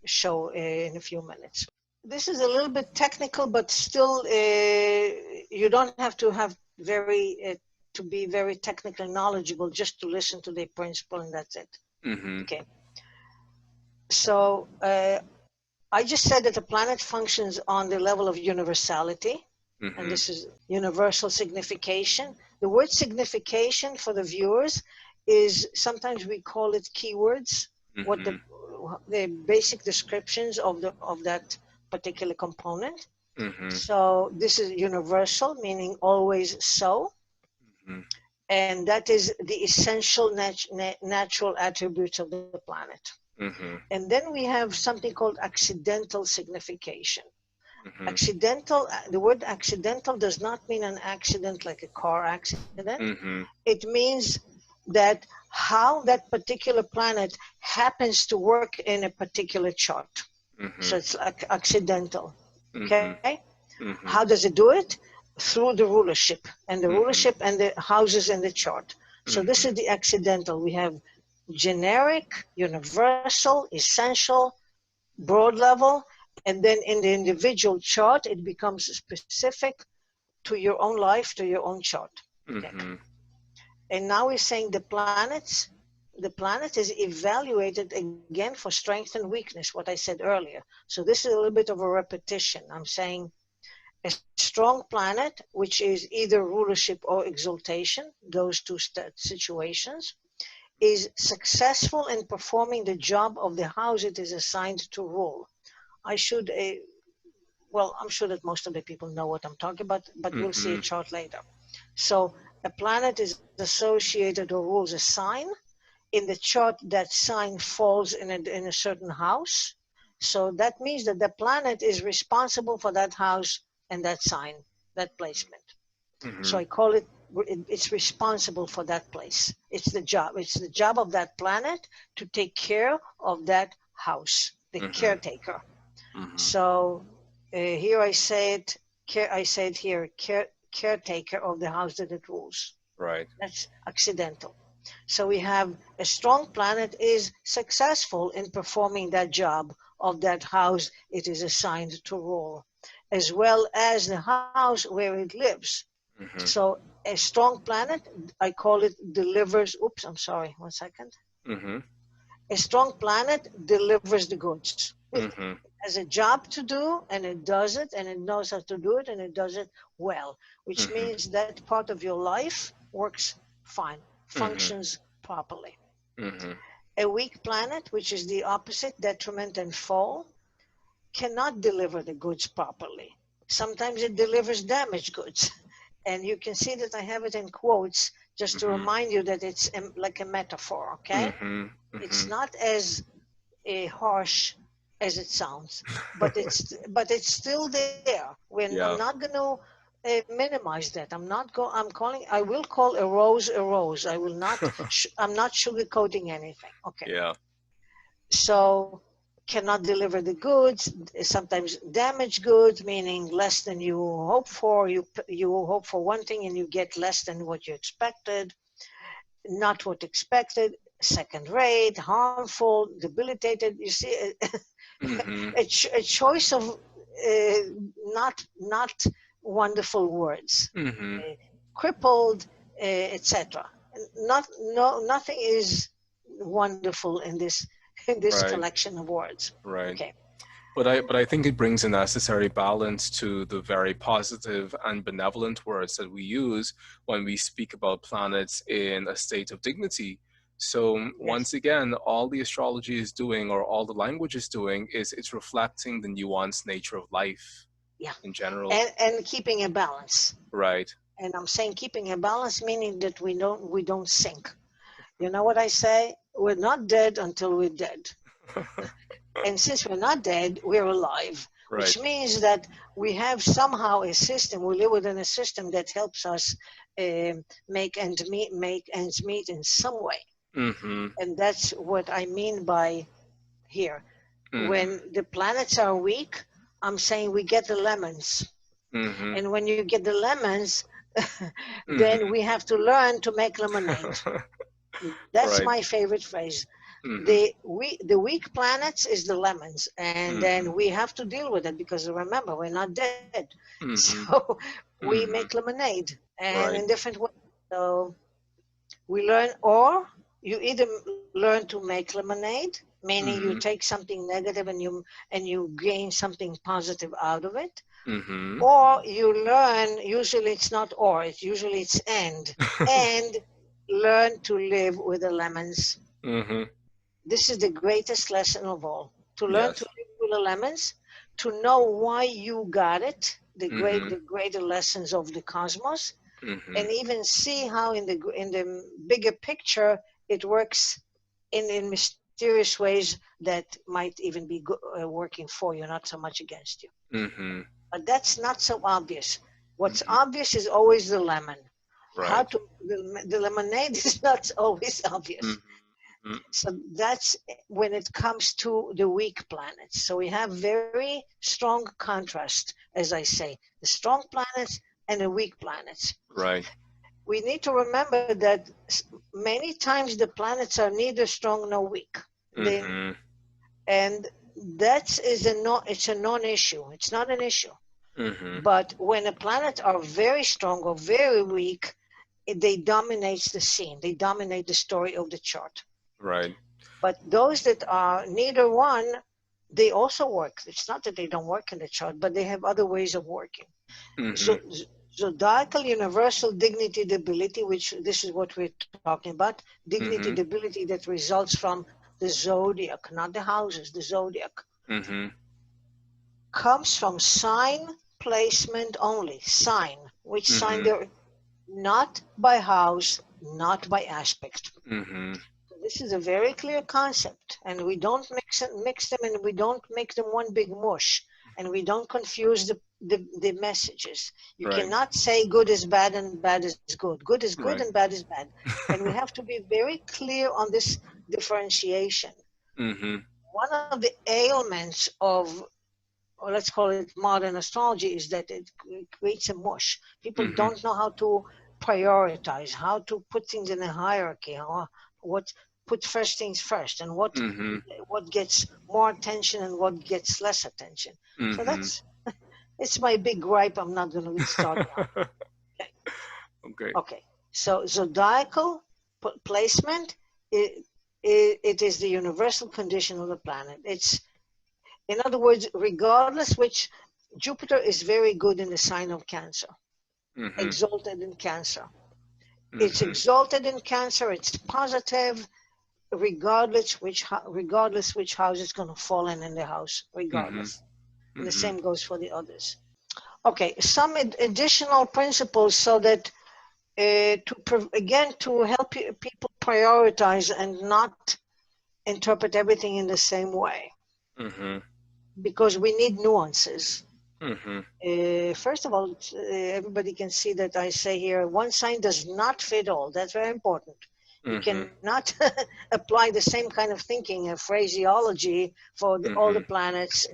show in a few minutes. This is a little bit technical, but still you don't have to have to be very technically knowledgeable just to listen to the principle, and that's it. Okay. So I just said that the planet functions on the level of universality, and this is universal signification. The word signification for the viewers is, sometimes we call it keywords, what the basic descriptions of that particular component. So this is universal, meaning always so, and that is the essential natural attributes of the planet. And then we have something called accidental signification. Accidental, the word accidental does not mean an accident like a car accident. It means that how that particular planet happens to work in a particular chart. So it's like accidental. Okay? How does it do it? Through the rulership, and the rulership and the houses in the chart. So this is the accidental. We have generic, universal, essential, broad level, and then in the individual chart, it becomes specific to your own life, to your own chart. Okay. And now we're saying the planet is evaluated again for strength and weakness, what I said earlier. So this is a little bit of a repetition. I'm saying a strong planet, which is either rulership or exaltation, those two situations, is successful in performing the job of the house it is assigned to rule. I'm sure that most of the people know what I'm talking about, but we'll see a chart later. So a planet is associated or rules a sign. In the chart, that sign falls in a certain house. So that means that the planet is responsible for that house and that sign, that placement. So I call it's responsible for that place. It's the job. It's the job of that planet to take care of that house, the caretaker. So here I said here, caretaker of the house that it rules. Right. That's accidental. So we have a strong planet is successful in performing that job of that house it is assigned to rule, as well as the house where it lives. So a strong planet, I call it delivers, oops, I'm sorry, 1 second. A strong planet delivers the goods. has a job to do, and it does it, and it knows how to do it, and it does it well, which Mm-hmm. means that part of your life works fine, Mm-hmm. functions properly. Mm-hmm. A weak planet, which is the opposite, detriment and fall, cannot deliver the goods properly. Sometimes it delivers damaged goods. And you can see that I have it in quotes just to Mm-hmm. remind you that it's like a metaphor, okay? Mm-hmm. It's Mm-hmm. not as harsh as it sounds, but it's still there. When I'm Yeah. not going to minimize that. I will call a rose a rose. I'm not sugarcoating anything. Okay. Yeah. So cannot deliver the goods, sometimes damaged goods, meaning less than you hope for. You hope for one thing and you get less than what you expected, not what expected, second rate, harmful, debilitated. You see, Mm-hmm. a choice of not wonderful words, Mm-hmm. crippled, etc. Not no nothing is wonderful in this Right. collection of words. Right. Okay. But I think it brings a necessary balance to the very positive and benevolent words that we use when we speak about planets in a state of dignity. So Yes. once again, all the astrology is doing, or all the language is doing, is it's reflecting the nuanced nature of life Yeah. in general. And keeping a balance. Right. And I'm saying keeping a balance, meaning that we don't sink. You know what I say? We're not dead until we're dead. And since we're not dead, we're alive, Right. which means that we have somehow a system, we live within a system that helps us make ends meet in some way. Mm-hmm. And that's what I mean by here. Mm-hmm. When the planets are weak, I'm saying we get the lemons. Mm-hmm. And when you get the lemons, then Mm-hmm. we have to learn to make lemonade. That's Right. my favorite phrase. Mm-hmm. The weak planets is the lemons, and Mm-hmm. then we have to deal with it because remember we're not dead. Mm-hmm. So we make Mm-hmm. lemonade and in Right. different ways. So we learn, or you either learn to make lemonade, meaning you Mm-hmm. take something negative and you gain something positive out of it, Mm-hmm. or you learn. Usually it's not or. It's and learn to live with the lemons. Mm-hmm. This is the greatest lesson of all. To learn to Yes. live with the lemons, to know why you got it, Mm-hmm. the greater lessons of the cosmos, Mm-hmm. and even see how in the bigger picture it works in mysterious ways that might even be working for you, not so much against you. Mm-hmm. But that's not so obvious. What's Mm-hmm. obvious is always the lemon. How Right. to the lemonade is not always obvious. Mm-hmm. So that's when it comes to the weak planets. So we have very strong contrast, as I say, the strong planets and the weak planets. Right. We need to remember that many times the planets are neither strong nor weak. They, Mm-hmm. and that is it's a non-issue. It's not an issue. Mm-hmm. But when the planets are very strong or very weak, they dominate the scene. They dominate the story of the chart. Right. But those that are neither one, they also work. It's not that they don't work in the chart, but they have other ways of working. Mm-hmm. So, zodiacal universal dignity debility, which this is what we're talking about, dignity Mm-hmm. debility that results from the zodiac, not the houses, the zodiac, Mm-hmm. comes from sign placement only. Sign, which sign Mm-hmm. they're not by house, not by aspect. Mm-hmm. This is a very clear concept, and we don't mix them, and we don't make them one big mush, and we don't confuse the messages. You Right. cannot say good is bad and bad is good. Good is good and Right. bad is bad. And we have to be very clear on this differentiation. Mm-hmm. One of the ailments of, or let's call it modern astrology, is that it creates a mush. People Mm-hmm. don't know how to prioritize, how to put things in a hierarchy, how, what put first things first, and Mm-hmm. what gets more attention and what gets less attention. So Mm-hmm. that's it's my big gripe. I'm not going to start now. Okay. Okay. Okay. So zodiacal placement, it is the universal condition of the planet. In other words, regardless which, Jupiter is very good in the sign of Cancer, exalted in Cancer. It's exalted in Cancer, it's positive, regardless which house is going to fall in the house, regardless. And the same goes for the others. Okay, some additional principles so that to help people prioritize and not interpret everything in the same way, because we need nuances. First of all, everybody can see that I say here, one sign does not fit all. That's very important. You cannot apply the same kind of thinking and phraseology for all the planets.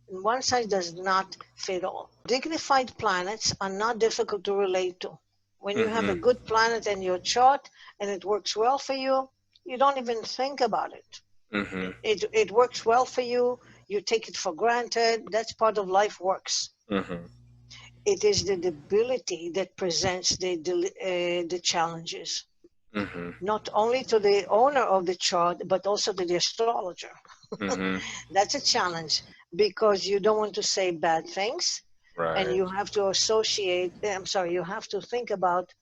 One size does not fit all. Dignified planets are not difficult to relate to. When you have a good planet in your chart and it works well for you, you don't even think about it. It works well for you. You take it for granted. That's part of life works. It is the debility that presents the challenges. Not only to the owner of the chart, but also to the astrologer. That's a challenge because you don't want to say bad things. And you have to you have to think about,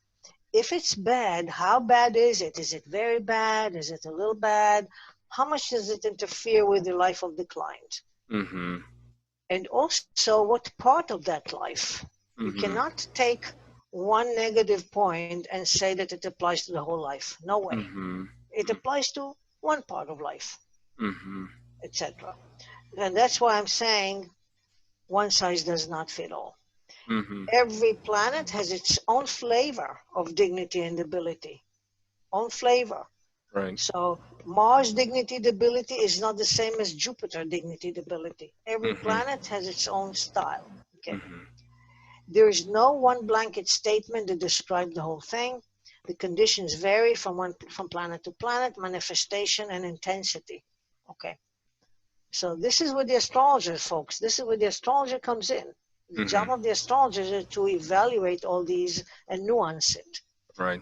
if it's bad, how bad is it? Is it very bad? Is it a little bad? How much does it interfere with the life of the client? And also, what part of that life? You cannot take one negative point and say that it applies to the whole life. No way. It applies to one part of life, etc. And that's why I'm saying one size does not fit all. Every planet has its own flavor of dignity and debility. Own flavor. So Mars dignity debility is not the same as Jupiter dignity debility. Every planet has its own style. Okay. There is no one blanket statement to describe the whole thing. The conditions vary from planet to planet, manifestation and intensity. Okay. So this is where the astrologer, folks, this is where the astrologer comes in. The job of the astrologer is to evaluate all these and nuance it.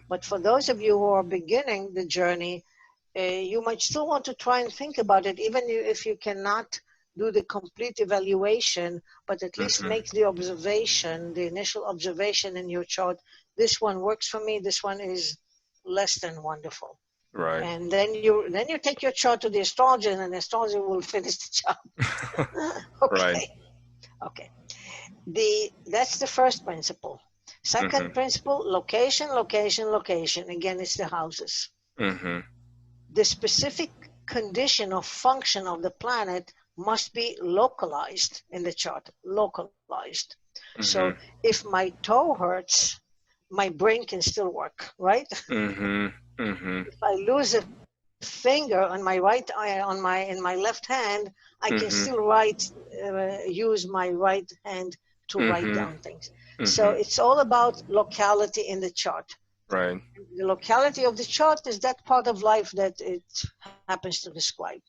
But for those of you who are beginning the journey, you might still want to try and think about it, even if you cannot do the complete evaluation, but at least make the observation, the initial observation in your chart. This one works for me. This one is less than wonderful. And then you take your chart to the astrologer, and the astrologer will finish the job. Okay. Okay. That's the first principle. Second principle, location, location, location. Again, it's the houses. The specific condition or function of the planet must be localized in the chart, localized. So if my toe hurts, my brain can still work, right? If I lose a finger on my right eye, in my left hand, I can still use my right hand to write down things. So it's all about locality in the chart. The locality of the chart is that part of life that it happens to describe.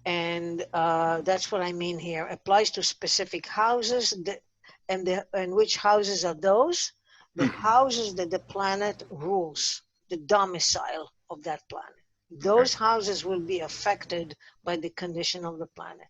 And that's what I mean here. Applies to specific houses, and which houses are those? The houses that the planet rules, the domicile of that planet. Those houses will be affected by the condition of the planet.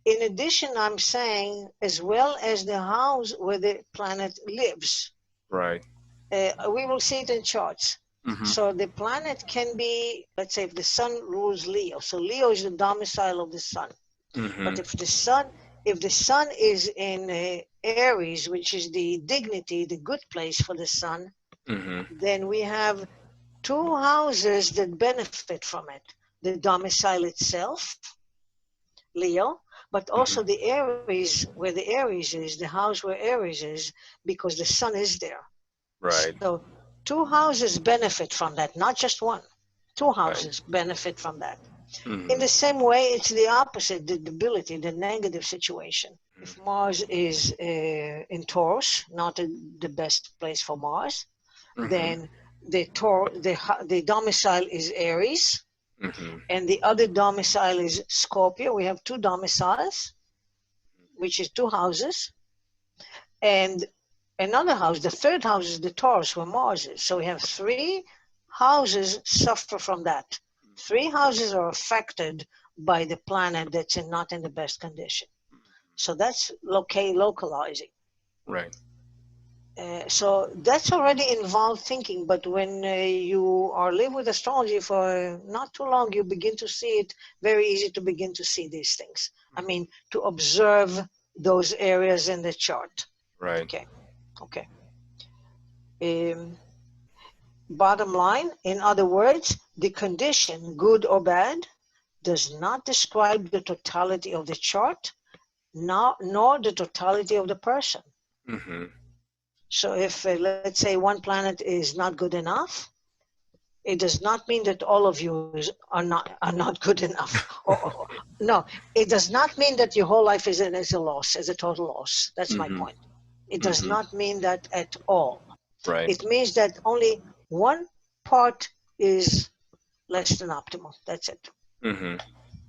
In addition, I'm saying, as well as the house where the planet lives. We will see it in charts. So the planet can be, let's say, if the sun rules Leo. So Leo is the domicile of the sun. But if the sun is in Aries, which is the dignity, the good place for the sun, then we have two houses that benefit from it. The domicile itself, Leo, but also the Aries, where the Aries is, the house where Aries is, because the sun is there. So two houses benefit from that, not just one. Two houses benefit from that. In the same way, it's the opposite, the debility, the negative situation. If Mars is in Taurus, not the best place for Mars, then the domicile is Aries, and the other domicile is Scorpio. We have two domiciles, which is two houses, and another house, the third house is the Taurus, where Mars is. So we have three houses suffer from that. Three houses are affected by the planet that's not in the best condition. So that's localizing. Right. So that's already involved thinking, but when you are live with astrology for not too long, you begin to see it very easy to begin to see these things. I mean, to observe those areas in the chart. Right. Okay. Okay. Bottom line, in other words, the condition, good or bad, does not describe the totality of the chart, nor the totality of the person. Mm-hmm. So if, let's say, one planet is not good enough, it does not mean that all of you are not good enough. No, it does not mean that your whole life is a loss, as a total loss. That's my point. It does not mean that at all. Right. It means that only one part is less than optimal. That's it. Mm-hmm.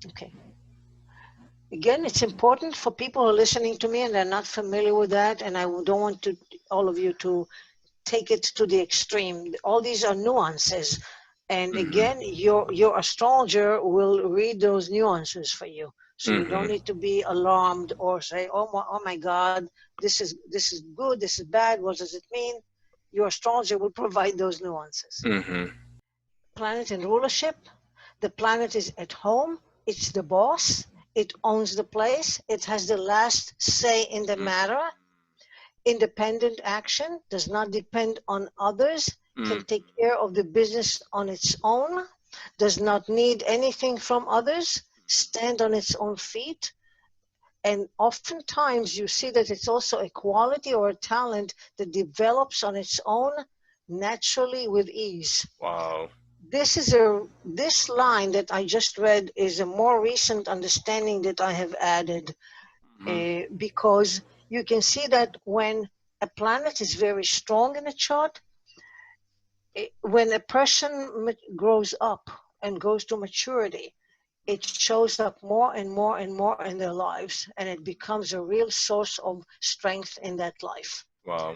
Okay. Again, it's important for people who are listening to me and they're not familiar with that, and I don't want all of you to take it to the extreme. All these are nuances. And again, your astrologer will read those nuances for you. So you don't need to be alarmed or say, oh my God, this is good, this is bad, what does it mean? Your astrologer will provide those nuances. Planet in rulership, the planet is at home, it's the boss, it owns the place, it has the last say in the matter. Independent action, does not depend on others, can take care of the business on its own, does not need anything from others, stand on its own feet. And oftentimes you see that it's also a quality or a talent that develops on its own naturally with ease. Wow. This line that I just read is a more recent understanding that I have added, because you can see that when a planet is very strong in a chart, when a person grows up and goes to maturity, it shows up more and more and more in their lives, and it becomes a real source of strength in that life. Wow.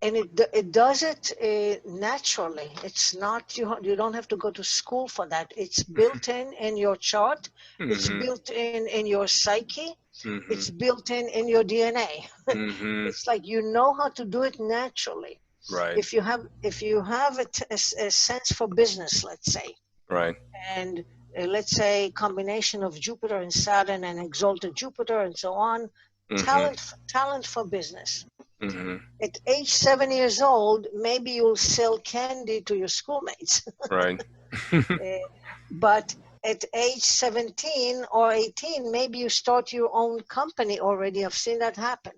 And it does it naturally. It's not, you don't have to go to school for that. It's built in your chart. It's built in your psyche. It's built in your DNA. It's like you know how to do it naturally. Right. If you have a sense for business, let's say, Right. and let's say combination of Jupiter and Saturn and exalted Jupiter and so on, talent for business. At age 7 years old, maybe you'll sell candy to your schoolmates. Right. But at age 17 or 18, maybe you start your own company already. I've seen that happen.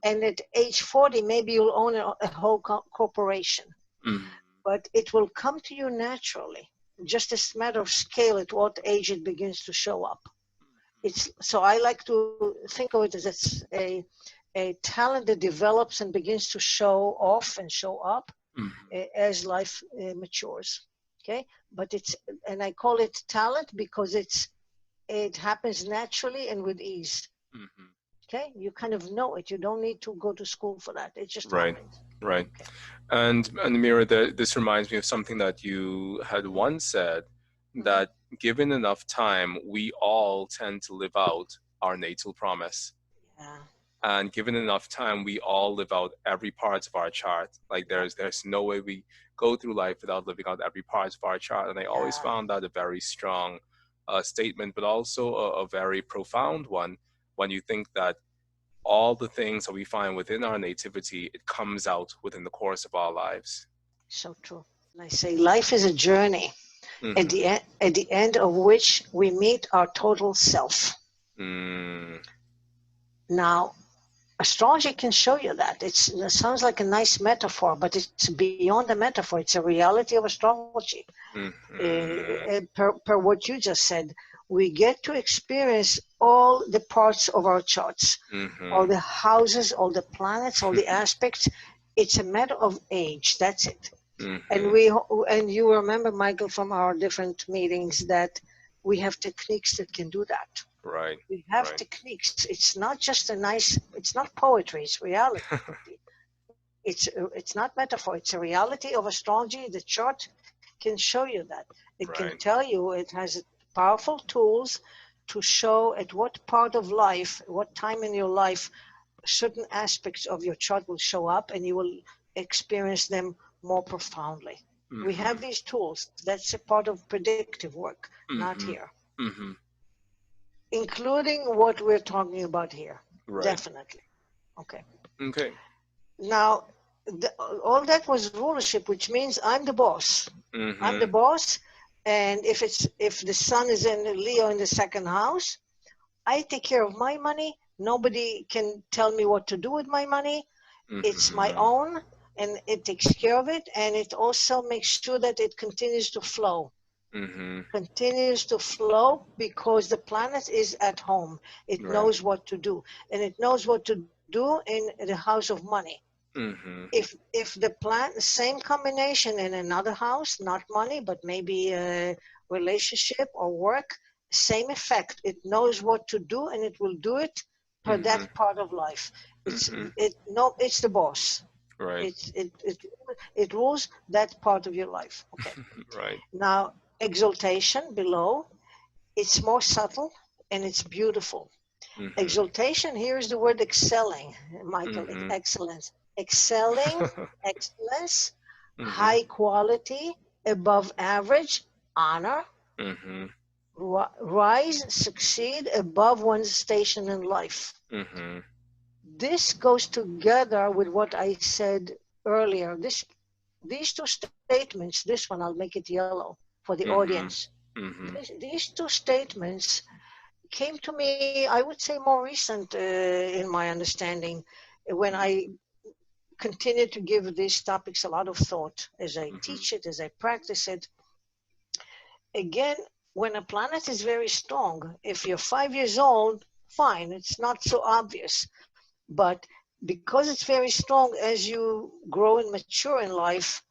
And at age 40, maybe you'll own a whole corporation. But it will come to you naturally. Just a matter of scale at what age it begins to show up. So I like to think of it as it's a talent that develops and begins to show off and show up as life matures. Okay, but and I call it talent because it happens naturally and with ease. Okay, you kind of know it. You don't need to go to school for that. It just happens. Right. Okay. And Mira, this reminds me of something that you had once said, that given enough time, we all tend to live out our natal promise. Yeah. And given enough time, we all live out every part of our chart. Like there's no way we go through life without living out every part of our chart. And I always found that a very strong statement, but also a very profound one when you think that all the things that we find within our nativity, it comes out within the course of our lives. So true. And I say life is a journey, at the end of which we meet our total self. Now, astrology can show you that. It sounds like a nice metaphor, but it's beyond a metaphor. It's a reality of astrology. Per what you just said, we get to experience all the parts of our charts, all the houses, all the planets, all the aspects. It's a matter of age. That's it. And you remember, Mychal, from our different meetings that we have techniques that can do that. Right. We have techniques. It's not just it's not poetry, it's reality. It's not metaphor, it's a reality of astrology. The chart can show you that. It can Right. tell you, it has powerful tools to show at what part of life, what time in your life, certain aspects of your chart will show up and you will experience them more profoundly. We have Mm-hmm. these tools. That's a part of predictive work, not Mm-hmm. here, Mm-hmm. including what we're talking about here. Right. Definitely. Okay. Okay. Now, all that was rulership, which means I'm the boss. I'm the Mm-hmm. boss, and if the sun is in Leo in the second house, I take care of my money. Nobody can tell me what to do with my money. It's my Mm-hmm. own, and it takes care of it, and it also makes sure that it continues to flow. Mm-hmm. Continues to flow because the planet is at home. It Right. knows what to do, and it knows what to do in the house of money. Mm-hmm. If the same combination in another house, not money, but maybe a relationship or work, same effect. It knows what to do and it will do it per Mm-hmm. that part of life. Mm-hmm. It's the boss. Right. It rules that part of your life. Okay. Right. Now, exaltation below, it's more subtle and it's beautiful. Mm-hmm. Exaltation, here is the word excelling, Mychal, Mm-hmm. excellence. Excelling, excellence, Mm-hmm. high quality, above average, honor, Mm-hmm. rise, succeed above one's station in life. Mm-hmm. This goes together with what I said earlier. These two statements, this one, I'll make it yellow for the Mm-hmm. audience. Mm-hmm. These two statements came to me, I would say, more recent in my understanding, when I continue to give these topics a lot of thought as I Mm-hmm. teach it, as I practice it. Again, when a planet is very strong, if you're 5 years old, fine, it's not so obvious. But because it's very strong, as you grow and mature in life,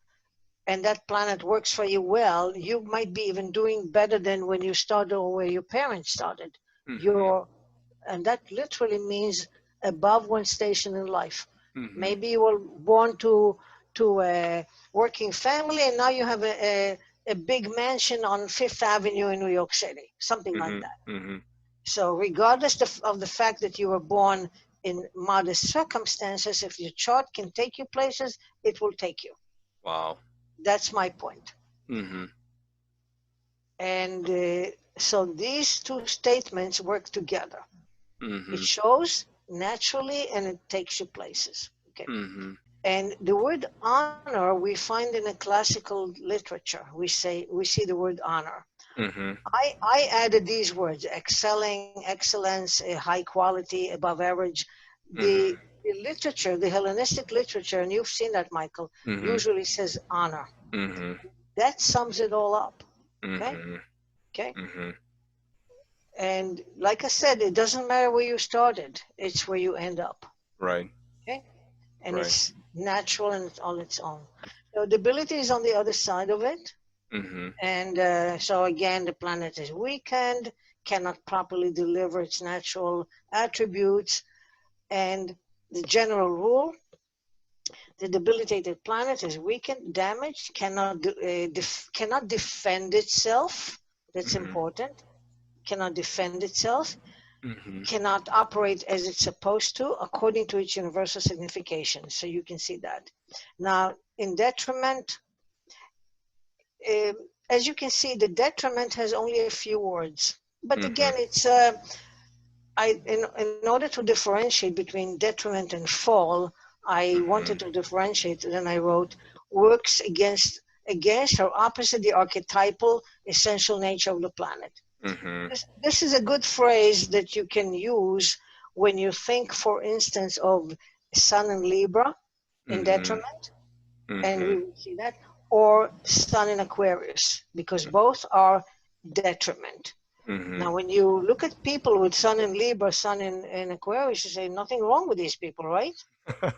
and that planet works for you well, you might be even doing better than when you started or where your parents started. Mm-hmm. You're, and that literally means above one station in life. Mm-hmm. Maybe you were born to a working family, and now you have a big mansion on Fifth Avenue in New York City, something like that. Mm-hmm. So regardless of the fact that you were born in modest circumstances, if your chart can take you places, it will take you. Wow. That's my point. Mm-hmm. And so these two statements work together. It Mm-hmm. shows naturally and it takes you places. Okay. Mm-hmm. And the word honor we find in a classical literature. We see the word honor. Mm-hmm. I added these words: excelling, excellence, high quality, above average. Mm-hmm. The literature, the Hellenistic literature, and you've seen that, Mychal, Mm-hmm. usually says honor. Mm-hmm. That sums it all up. Okay. Mm-hmm. Okay. Mm-hmm. And like I said, it doesn't matter where you started; it's where you end up. Right. Okay. And Right. it's natural and it's on its own. So the ability is on the other side of it. Mm-hmm. And so again, the planet is weakened, cannot properly deliver its natural attributes. And the general rule, the debilitated planet is weakened, damaged, cannot defend itself. That's Mm-hmm. important. Cannot defend itself, Mm-hmm. cannot operate as it's supposed to according to its universal signification. So you can see that. Now, in detriment, uh, as you can see, the detriment has only a few words. But Mm-hmm. again, in order to differentiate between detriment and fall, I Mm-hmm. wanted to differentiate, and then I wrote works against or opposite the archetypal essential nature of the planet. Mm-hmm. This is a good phrase that you can use when you think, for instance, of Sun in Libra in Mm-hmm. detriment, and Mm-hmm. we will see that, or Sun in Aquarius, because both are detriment. Mm-hmm. Now, when you look at people with Sun in Libra, Sun in Aquarius, you say nothing wrong with these people, right?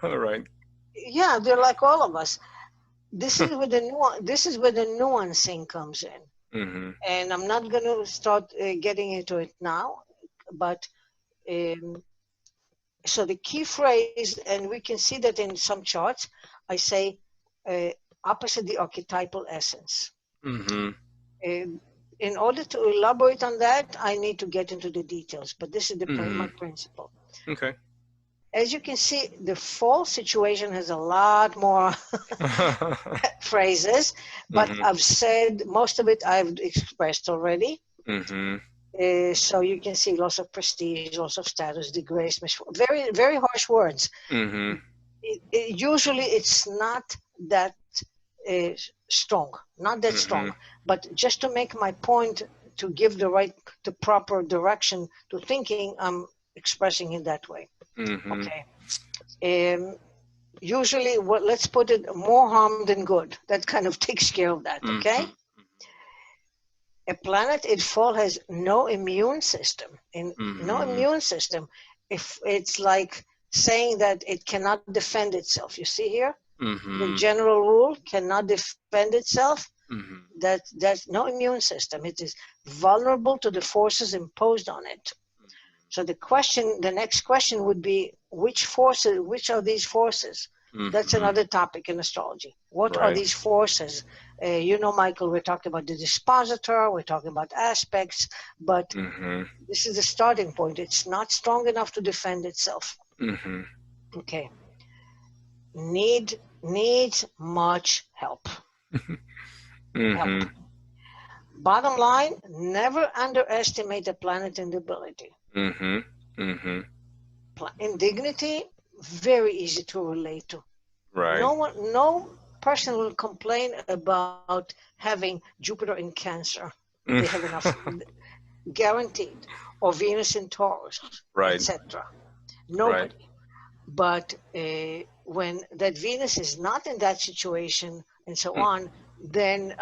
Right. Yeah, they're like all of us. This is where the nuancing comes in, Mm-hmm. and I'm not going to start getting into it now, but um, so the key phrase, and we can see that in some charts, I say uh, opposite the archetypal essence. Mm-hmm. In order to elaborate on that, I need to get into the details, but this is my principle. Okay. As you can see, the fall situation has a lot more phrases, but I've said most of it I've expressed already. So you can see loss of prestige, loss of status, disgrace, very, very harsh words. Usually it's not that strong, not that strong, but just to make my point, to give the proper direction to thinking, I'm expressing it that way. Okay. Usually, let's put it, more harm than good. That kind of takes care of that. Okay. A planet in fall has no immune system. No immune system. If it's like saying that it cannot defend itself. You see here, the general rule cannot defend itself. That's no immune system. It is vulnerable to the forces imposed on it. So the next question would be, which are these forces? That's another topic in astrology. What are these forces? Mychal, we're talking about the dispositor, we're talking about aspects, but this is the starting point. It's not strong enough to defend itself. Okay. Needs much help. Help. Bottom line, never underestimate a planet in ability. Indignity, very easy to relate to. No person will complain about having Jupiter in Cancer. They have enough, guaranteed, or Venus in Taurus, etc. Nobody. But when that Venus is not in that situation and so on, then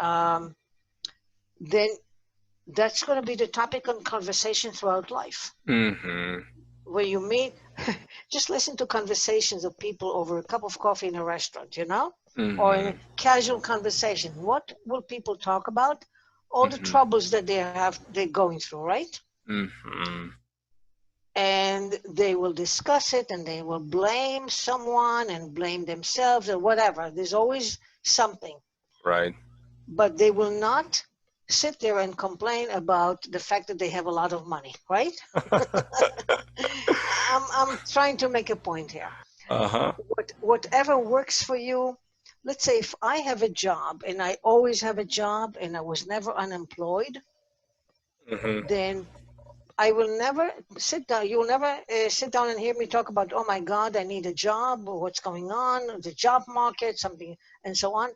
that's going to be the topic on conversation throughout life. Where you meet, just listen to conversations of people over a cup of coffee in a restaurant, or in a casual conversation. What will people talk about? All the troubles that they're going through, right? And they will discuss it, and they will blame someone and blame themselves or whatever. There's always something. But they will not sit there and complain about the fact that they have a lot of money, right? I'm trying to make a point here. Whatever works for you. Let's say if I have a job and I always have a job and I was never unemployed, then I will never sit down. You will never sit down and hear me talk about, oh my God, I need a job, or what's going on, the job market, something, and so on.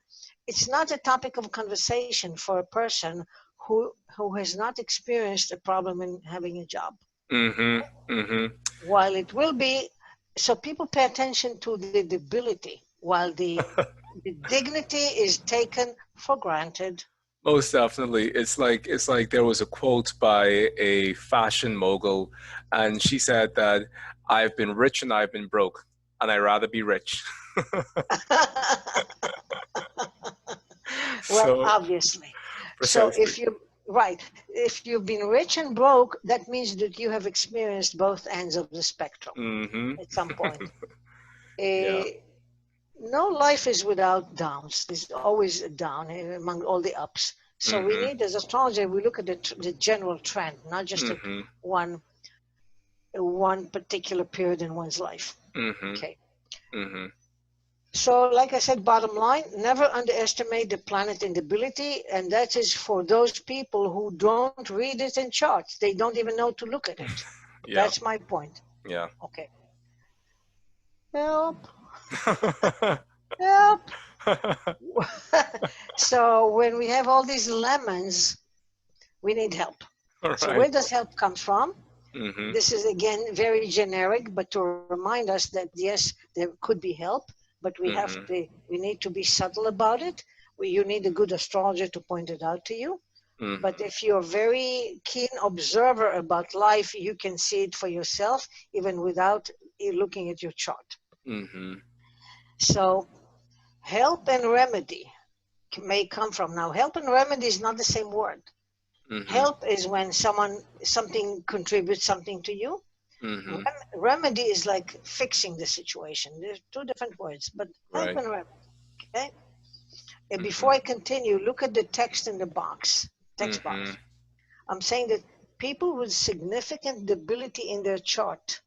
It's not a topic of conversation for a person who has not experienced a problem in having a job. While it will be, so people pay attention to the debility, while the dignity is taken for granted. Most definitely. It's like there was a quote by a fashion mogul, and she said that I've been rich and I've been broke, and I'd rather be rich. Well, obviously. Precisely. So if you've been rich and broke, that means that you have experienced both ends of the spectrum at some point. No life is without downs. There's always a down among all the ups. So we need, as astrologer, we look at the general trend, not just one particular period in one's life. Okay. So, like I said, bottom line, never underestimate the planet instability, and that is for those people who don't read it in charts. They don't even know to look at it. That's my point. Yeah. Okay. Help. Help. So when we have all these lemons, we need help. So where does help come from? This is, again, very generic, but to remind us that, yes, there could be help, but we need to be subtle about it. You need a good astrologer to point it out to you. But if you're a very keen observer about life, you can see it for yourself, even without looking at your chart. So help and remedy may come from. Now, help and remedy is not the same word. Help is when something contributes something to you. Remedy is like fixing the situation. There's two different words, but help and remedy. Okay. And before I continue, look at the text in the box, text box. I'm saying that people with significant debility in their chart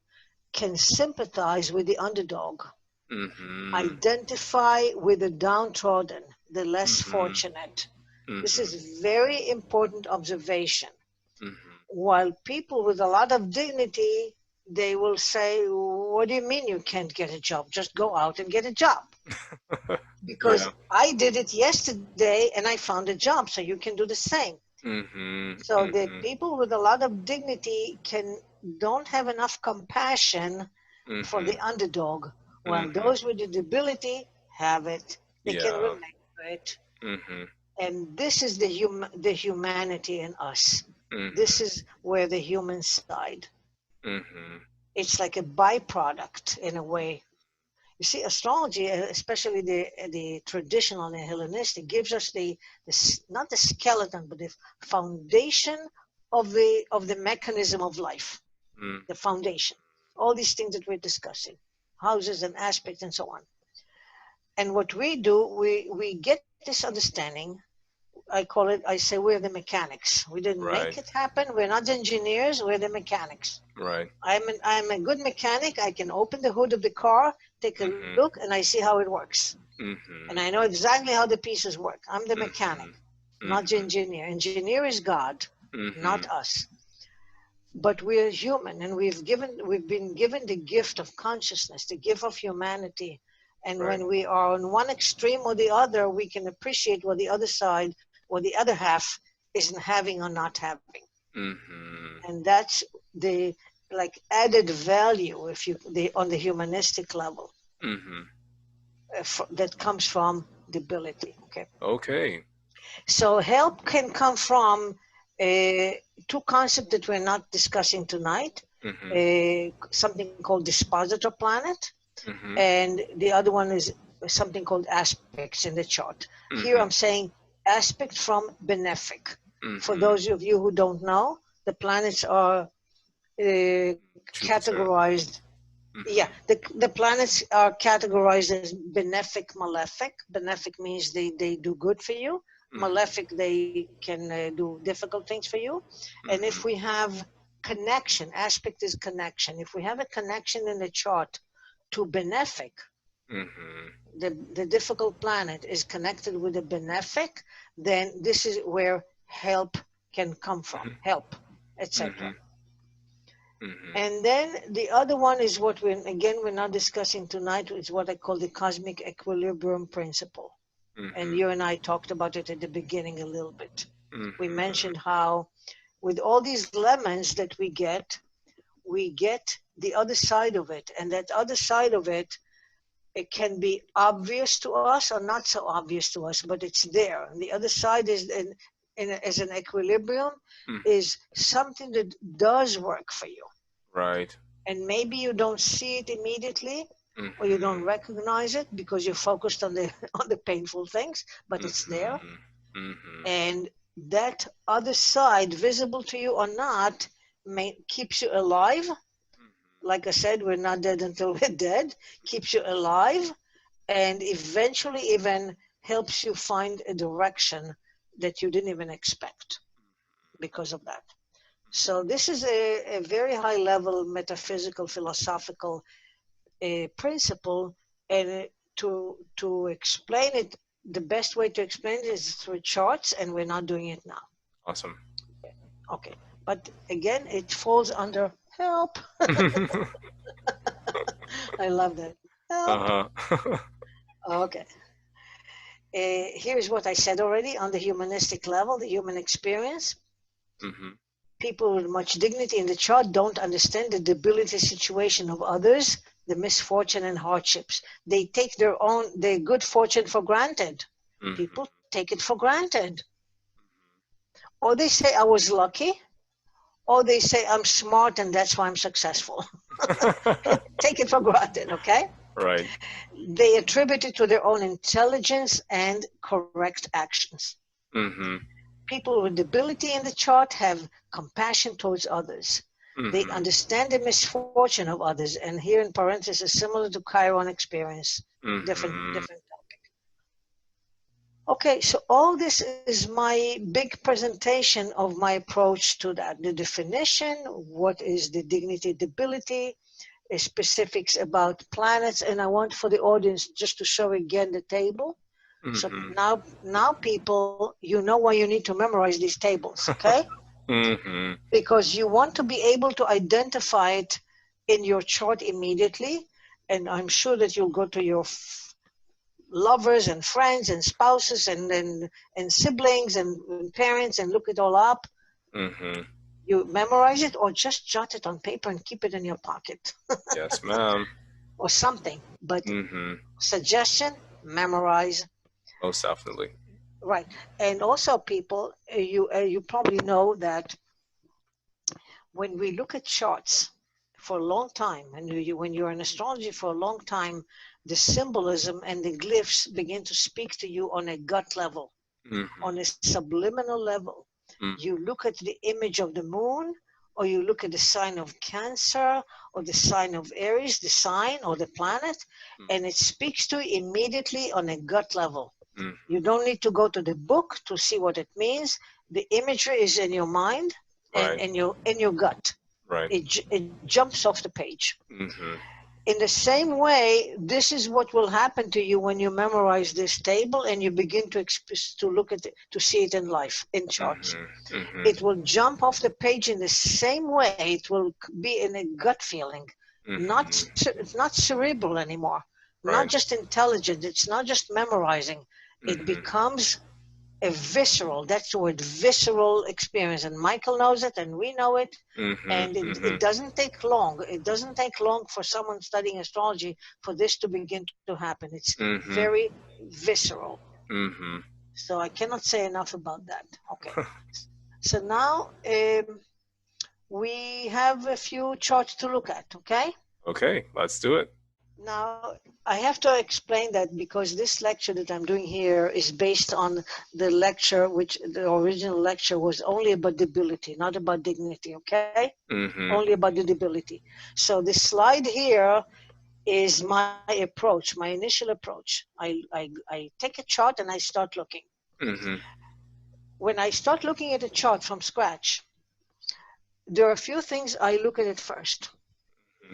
can sympathize with the underdog, identify with the downtrodden, the less fortunate. This is very important observation. While people with a lot of dignity, they will say, what do you mean you can't get a job? Just go out and get a job. Because I did it yesterday and I found a job, so you can do the same. So the people with a lot of dignity don't have enough compassion for the underdog, while those with the debility have it. They can relate to it. And this is the humanity in us. This is where the human side. It's like a byproduct in a way. You see, astrology, especially the traditional and Hellenistic, gives us not the skeleton, but the foundation of the mechanism of life, the foundation. All these things that we're discussing, houses and aspects and so on. And what we do, we get this understanding. I say we're the mechanics. We didn't make it happen. We're not engineers. We're the mechanics. Right. I'm a good mechanic. I can open the hood of the car, take a look, and I see how it works. And I know exactly how the pieces work. I'm the mechanic, not the engineer. Engineer is God, not us. But we're human, and we've been given the gift of consciousness, the gift of humanity. And when we are on one extreme or the other, we can appreciate what the other side or the other half isn't having or not having. And that's the added value on the humanistic level that comes from debility. Okay. So help can come from two concepts that we're not discussing tonight. Something called dispositor planet, and the other one is something called aspects in the chart. Here I'm saying aspect from benefic. For those of you who don't know, the planets are categorized. The planets are categorized as benefic, malefic. Benefic means they do good for you. Malefic, they can do difficult things for you. And if we have connection, aspect is connection. If we have a connection in the chart to benefic, the difficult planet is connected with the benefic, then this is where help can come from, help, etc. And then the other one is what we're not discussing tonight, is what I call the cosmic equilibrium principle. And you and I talked about it at the beginning a little bit. We mentioned how with all these lemons that we get the other side of it. And that other side of it, it can be obvious to us or not so obvious to us, but it's there. And the other side is as an equilibrium is something that does work for you. Right. And maybe you don't see it immediately, or you don't recognize it because you're focused on the painful things, but it's there. And that other side, visible to you or not, keeps you alive. Like I said, we're not dead until we're dead. Keeps you alive, and eventually even helps you find a direction that you didn't even expect because of that. So this is a very high level metaphysical, philosophical principle, and to explain it, the best way to explain it is through charts, and we're not doing it now. Awesome. Okay, but again, it falls under help. I love that. Help. Okay. Here's what I said already on the humanistic level, the human experience. People with much dignity in the chart don't understand the debility situation of others, the misfortune and hardships. They take their good fortune for granted. People take it for granted. Or they say, I was lucky. Or they say, I'm smart and that's why I'm successful. Take it for granted, okay? Right. They attribute it to their own intelligence and correct actions. People with debility in the chart have compassion towards others. They understand the misfortune of others. And here in parentheses, similar to Chiron experience, different topic. Okay, so all this is my big presentation of my approach to that. The definition, what is the dignity, debility, specifics about planets, and I want for the audience just to show again the table. So Mm-hmm. now people, you know why you need to memorize these tables, okay? Mm-hmm. Because you want to be able to identify it in your chart immediately, and I'm sure that you'll go to your lovers and friends and spouses and siblings and parents and look it all up. Mm-hmm. You memorize it or just jot it on paper and keep it in your pocket Yes, ma'am. or something. But Mm-hmm. suggestion, memorize. Most definitely. Right. And also people, you probably know that when we look at charts for a long time, and when you're in astrology for a long time, the symbolism and the glyphs begin to speak to you on a gut level, Mm-hmm. on a subliminal level. You look at the image of the moon, or you look at the sign of Cancer, or the sign of Aries, the sign or the planet, and it speaks to you immediately on a gut level. Mm-hmm. You don't need to go to the book to see what it means. The imagery is in your mind and Right. in your gut. Right. It jumps off the page. Mm-hmm. In the same way, this is what will happen to you when you memorize this table and you begin to look at it, to see it in life, in charts. Mm-hmm. Mm-hmm. It will jump off the page in the same way. It will be in a gut feeling. Mm-hmm. It's not cerebral anymore, not Right. just intelligent. It's not just memorizing. It Mm-hmm. becomes a visceral, that's the word, visceral experience. And Mychal knows it and we know it. Mm-hmm. And Mm-hmm. it doesn't take long. It doesn't take long for someone studying astrology for this to begin to happen. It's Mm-hmm. very visceral. Mm-hmm. So I cannot say enough about that. Okay. So now we have a few charts to look at, okay? Okay, let's do it. Now, I have to explain that because this lecture that I'm doing here is based on the lecture, which the original lecture was only about debility, not about dignity, okay? Mm-hmm. Only about the debility. So the slide here is my approach, my initial approach. I take a chart and I start looking. Mm-hmm. When I start looking at a chart from scratch, there are a few things I look at it first.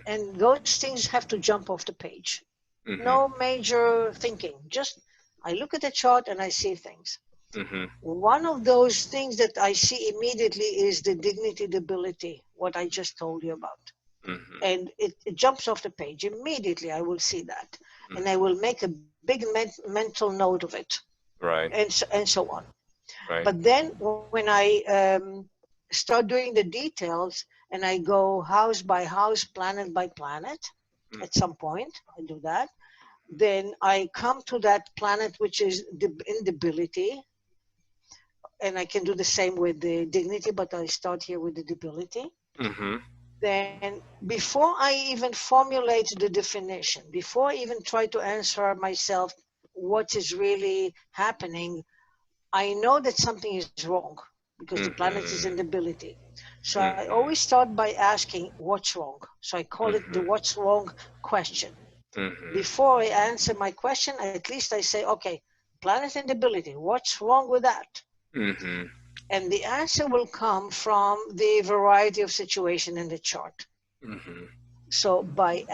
And those things have to jump off the page. Mm-hmm. No major thinking. Just I look at the chart and I see things. Mm-hmm. One of those things that I see immediately is the dignity, debility, what I just told you about. Mm-hmm. And it jumps off the page. Immediately I will see that. And I will make a big mental note of it. Right. And so on. Right. But then when I start doing the details and I go house by house, planet by planet, at some point I do that, then I come to that planet which is in debility, and I can do the same with the dignity, but I start here with the debility. Mm-hmm. Then before I even formulate the definition, before I even try to answer myself what is really happening, I know that something is wrong because the planet is in debility. So I always start by asking what's wrong. So I call it the what's wrong question. Mm-hmm. Before I answer my question, at least I say, okay, planet in debility, what's wrong with that? Mm-hmm. And the answer will come from the variety of situation in the chart. Mm-hmm. So by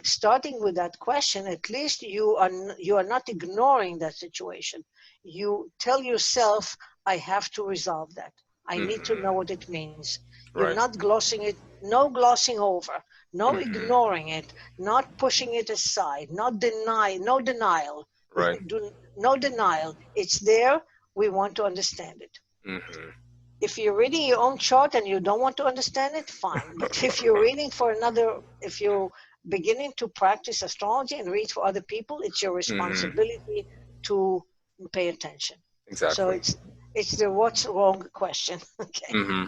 starting with that question, at least you are not ignoring that situation. You tell yourself, I have to resolve that. I need to know what it means. You're Right. not glossing it, no glossing over, no Mm-hmm. ignoring it, not pushing it aside, no denial. Right. No denial. It's there. We want to understand it. Mm-hmm. If you're reading your own chart and you don't want to understand it, fine. But if you're reading for if you're beginning to practice astrology and read for other people, it's your responsibility to pay attention. So Exactly. it's the what's wrong question. Okay. Mm-hmm.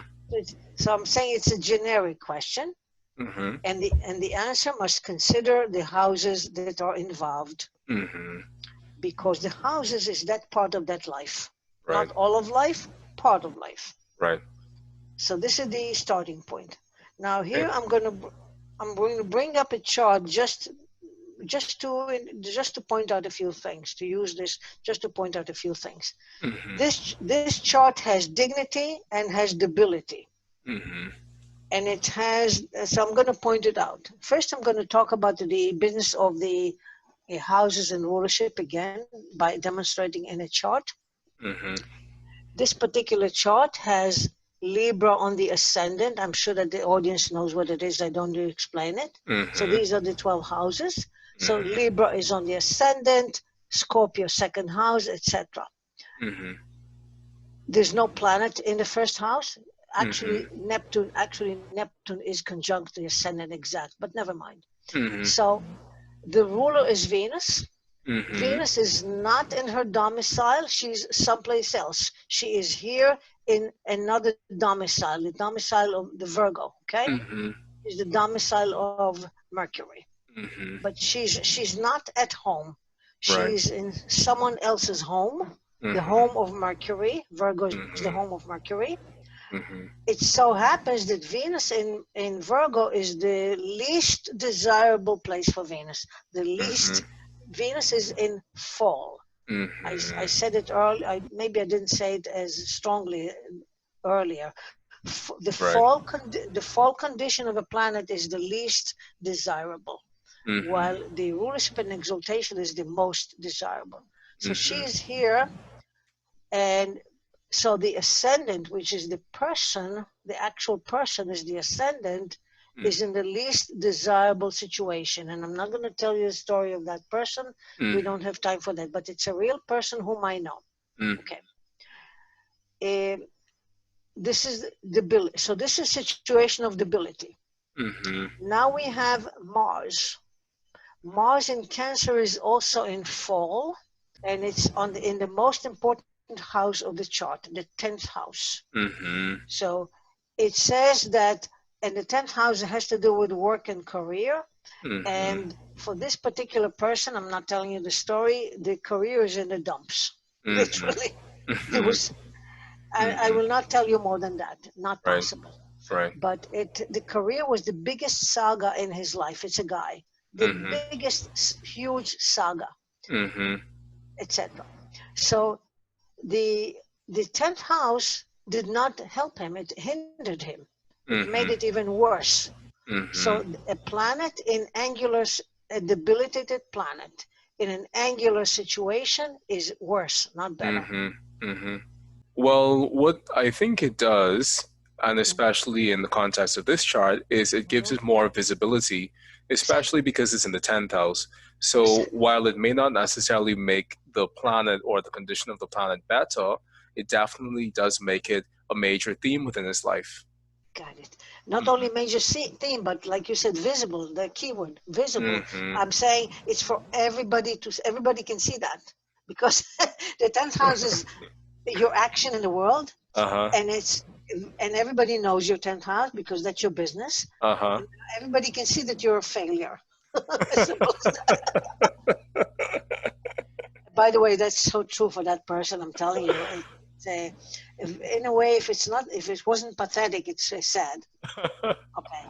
So I'm saying it's a generic question, Mm-hmm. and the answer must consider the houses that are involved, Mm-hmm. because the houses is that part of that life, Right. not all of life, part of life. Right. So this is the starting point. Now here Okay. I'm going to bring up a chart just just to point out a few things, to use this just to point out a few things. Mm-hmm. This chart has dignity and has debility. Mm-hmm. And it has, so I'm going to point it out. First, I'm going to talk about the business of the houses and rulership again by demonstrating in a chart. Mm-hmm. This particular chart has Libra on the ascendant. I'm sure that the audience knows what it is. I don't need to explain it. So Mm-hmm. these are the 12 houses. So Mm-hmm. Libra is on the ascendant, Scorpio second house, etc. Mm-hmm. There's no planet in the first house. Mm-hmm. Actually Neptune is conjunct the ascendant exact, but never mind. Mm-hmm. So the ruler is Venus. Mm-hmm. Venus is not in her domicile. She's someplace else. She is here in another domicile, the domicile of the Virgo, okay? Mm-hmm. She's the domicile of Mercury. Mm-hmm. But she's not at home. Right. She's in someone else's home, the Mm-hmm. home of Mercury. Virgo is the Mm-hmm. home of Mercury. Mm-hmm. It so happens that Venus in Virgo is the least desirable place for Venus. The least, Venus is in fall. I Mm-hmm. said it earlier, maybe I didn't say it as strongly earlier. Right. The fall condition of a planet is the least desirable, Mm-hmm. while the rulership and exaltation is the most desirable. So she Mm-hmm. is here, and so the ascendant, which is the person, the actual person is the ascendant, is in the least desirable situation. And I'm not going to tell you the story of that person. We don't have time for that, but it's a real person whom I know. Mm-hmm. Okay. This is debility. So this is situation of debility. Mm-hmm. Now we have Mars. Mars in Cancer is also in fall, and it's in the most important house of the chart, the 10th house. Mm-hmm. So it says that, and the 10th house has to do with work and career. Mm-hmm. And for this particular person, I'm not telling you the story, the career is in the dumps. Mm-hmm. Literally. It Mm-hmm. was, I will not tell you more than that. Not Right. possible. Right. But the career was the biggest saga in his life. It's a guy. The Mm-hmm. biggest, huge saga, Mm-hmm. etc. So the 10th house did not help him. It hindered him. It made it Mm-hmm. even worse. Mm-hmm. So a planet in a debilitated planet in an angular situation is worse, not better. Mm-hmm. Mm-hmm. Well, what I think it does, and especially in the context of this chart, is it gives it more visibility, especially Exactly. because it's in the 10th house. So Exactly. while it may not necessarily make the planet or the condition of the planet better, it definitely does make it a major theme within his life. Got it. Not Mm-hmm. only major theme, but like you said, visible, the keyword, visible. Mm-hmm. I'm saying it's for everybody everybody can see that because the 10th house is your action in the world, Uh-huh. and and everybody knows your 10th house because that's your business. Uh-huh. And everybody can see that you're a failure. Simple as By the way, that's so true for that person. I'm telling you, in a way, if it wasn't pathetic, it's sad. Okay,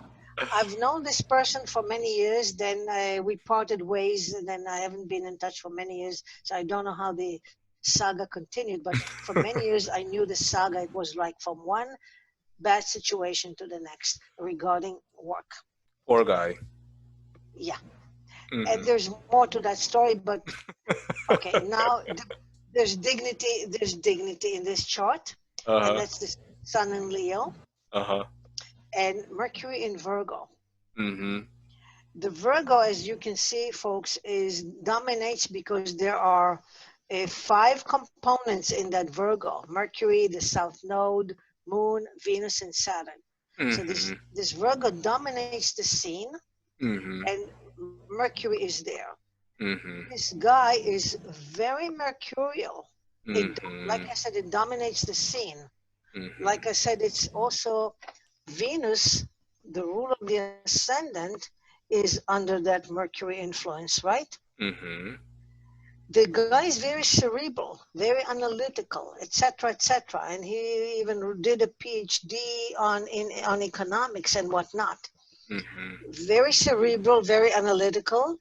I've known this person for many years. Then we parted ways, and then I haven't been in touch for many years. So I don't know how the saga continued. But for many years, I knew the saga. It was like from one bad situation to the next regarding work. Poor guy. Yeah, and Mm-hmm. there's more to that story, but okay, now there's dignity in this chart, and Uh-huh. that's the Sun in Leo Uh-huh. and Mercury in Virgo. Mm-hmm. The Virgo, as you can see, folks, is dominates because there are 5 components in that Virgo: Mercury, the South Node, Moon, Venus, and Saturn. So Mm-hmm. this Virgo dominates the scene, Mm-hmm. and Mercury is there. Mm-hmm. This guy is very mercurial. Like Mm-hmm. I said, it dominates the scene. Mm-hmm. Like I said, it's also Venus, the ruler of the ascendant, is under that Mercury influence, right? Mm-hmm. The guy is very cerebral, very analytical, etc., etc., and he even did a PhD on economics and whatnot. Mm-hmm. Very cerebral, very analytical,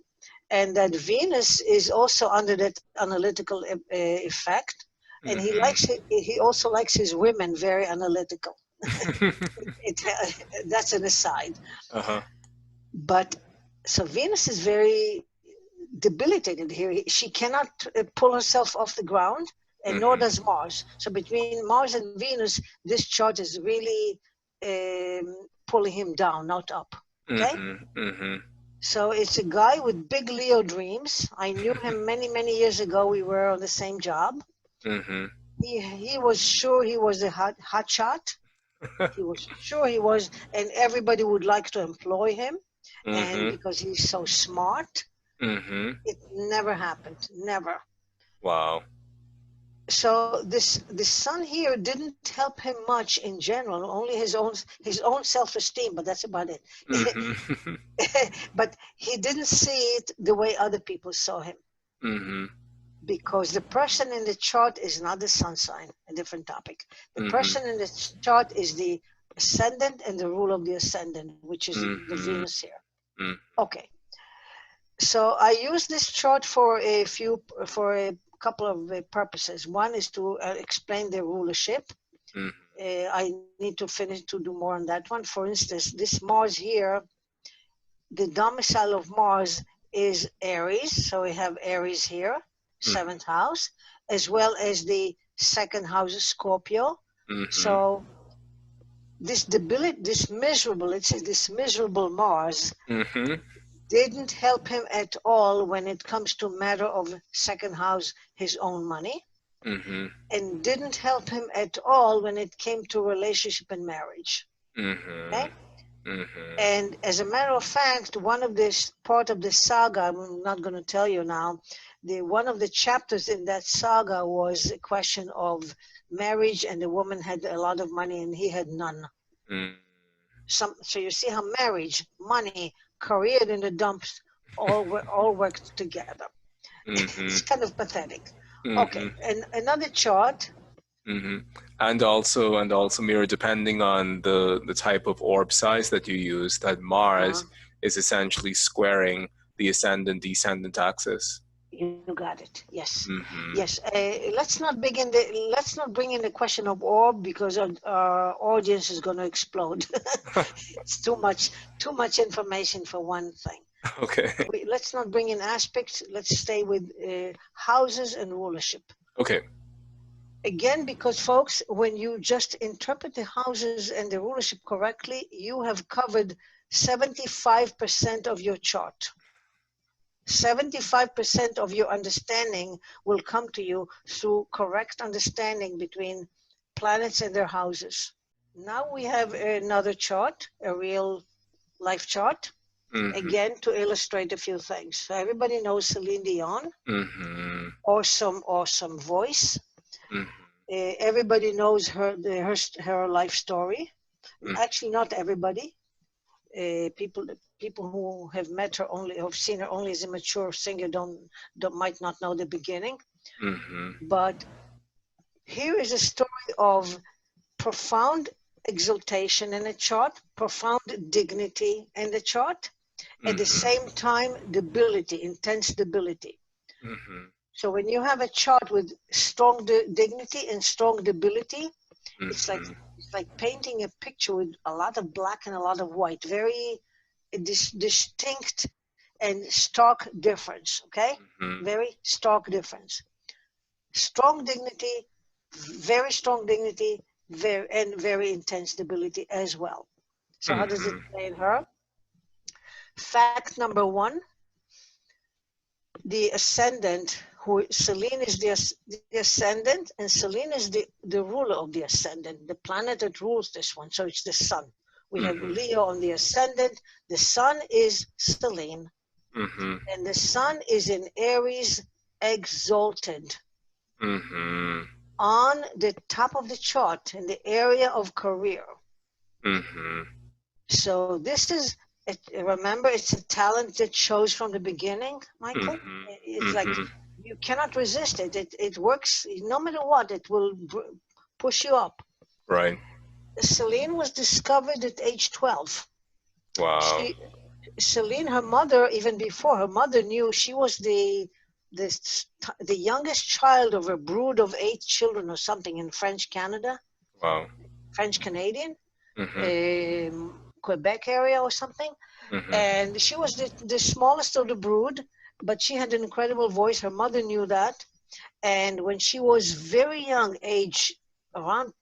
and that Venus is also under that analytical effect, and he likes it. He also likes his women very analytical. That's an aside. Uh-huh. But so Venus is very debilitated here. She cannot pull herself off the ground, and nor does Mars. So between Mars and Venus, this chart is really pulling him down, not up. Okay? So it's a guy with big Leo dreams. I knew him many, many years ago. We were on the same job. He was sure he was a hot shot. He was sure he was, and everybody would like to employ him. And because he's so smart, it never happened. Never. Wow. So the sun here didn't help him much in general. Only his own self-esteem, but that's about it. But he didn't see it the way other people saw him. Because the person in the chart is not the sun sign, a different topic. The person in the chart is the ascendant and the rule of the ascendant, which is the Venus here. Okay. So I use this chart for a couple of purposes. One is to explain the rulership. I need to finish to do more on that one. For instance, this Mars here, the domicile of Mars is Aries. So we have Aries here, 7th house, as well as the 2nd house of Scorpio. So this miserable Mars didn't help him at all when it comes to matter of 2nd house, his own money, and didn't help him at all when it came to relationship and marriage. Okay? And as a matter of fact, one of this part of the saga, I'm not going to tell you now, one of the chapters in that saga was a question of marriage, and the woman had a lot of money and he had none. So you see how marriage, money, career in the dumps all worked together. It's kind of pathetic. Okay, and another chart. And also mirror, depending on the type of orb size that you use, that Mars is essentially squaring the ascendant-descendant axis. You got it. Yes. Yes. Let's not bring in the question of orb, because our audience is going to explode. It's too much information for one thing. Okay. Let's not bring in aspects. Let's stay with houses and rulership. Okay. Again, because folks, when you just interpret the houses and the rulership correctly, you have covered 75% of your chart. 75% of your understanding will come to you through correct understanding between planets and their houses. Now we have another chart, a real life chart, again, to illustrate a few things. So everybody knows Celine Dion, awesome voice. Everybody knows her life story. Actually, not everybody. People who have met her only, have seen her only as a mature singer, might not know the beginning. But here is a story of profound exaltation in the chart, profound dignity in the chart, at the same time debility, intense debility. So when you have a chart with strong dignity and strong debility, it's like painting a picture with a lot of black and a lot of white, very distinct and stark difference, okay? Very stark difference. Strong dignity, very strong dignity, very intense debility as well. So how does it play in her? Fact number one, the ascendant, Selene is the ascendant, and Selene is the ruler of the ascendant, the planet that rules this one. So it's the sun. We have Leo on the ascendant. The sun is Selene, and the sun is in Aries, exalted, on the top of the chart in the area of career. So this is, remember, it's a talent that shows from the beginning, Mychal. It's like you cannot resist it. It works no matter what. It will push you up. Right. Selene was discovered at age 12. Wow. Celine, her mother, even before her mother knew, she was the youngest child of a brood of 8 children or something in French Canada, Wow. French Canadian, Mm-hmm. Quebec area or something. Mm-hmm. And she was the smallest of the brood, but she had an incredible voice. Her mother knew that. And when she was very young, age around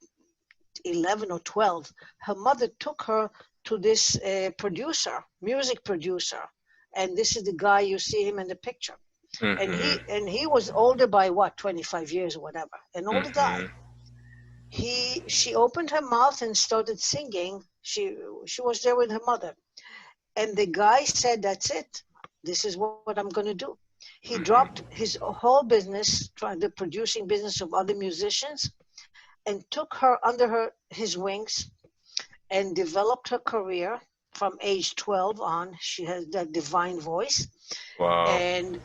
11 or 12, her mother took her to this producer, music producer. And this is the guy, you see him in the picture. And Mm-hmm. he was older by what, 25 years or whatever, an older guy. Mm-hmm. She opened her mouth and started singing. She was there with her mother. And the guy said, that's it. This is what I'm going to do. He dropped Mm-hmm. his whole business, trying the producing business of other musicians, and took her under his wings and developed her career from age 12 on. She has that divine voice. Wow. And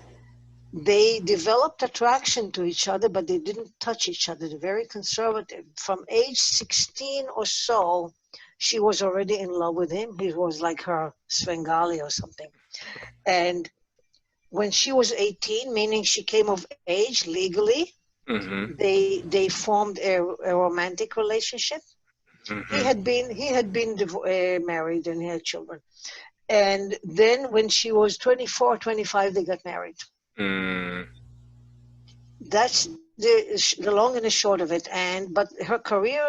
they developed attraction to each other, but they didn't touch each other. They're very conservative. From age 16 or so, she was already in love with him. He was like her Svengali or something. And when she was 18, meaning she came of age legally, Mm-hmm. they formed a romantic relationship. Mm-hmm. He had been married and he had children. And then when she was 24, 25, they got married. Mm. That's the long and the short of it. And but her career,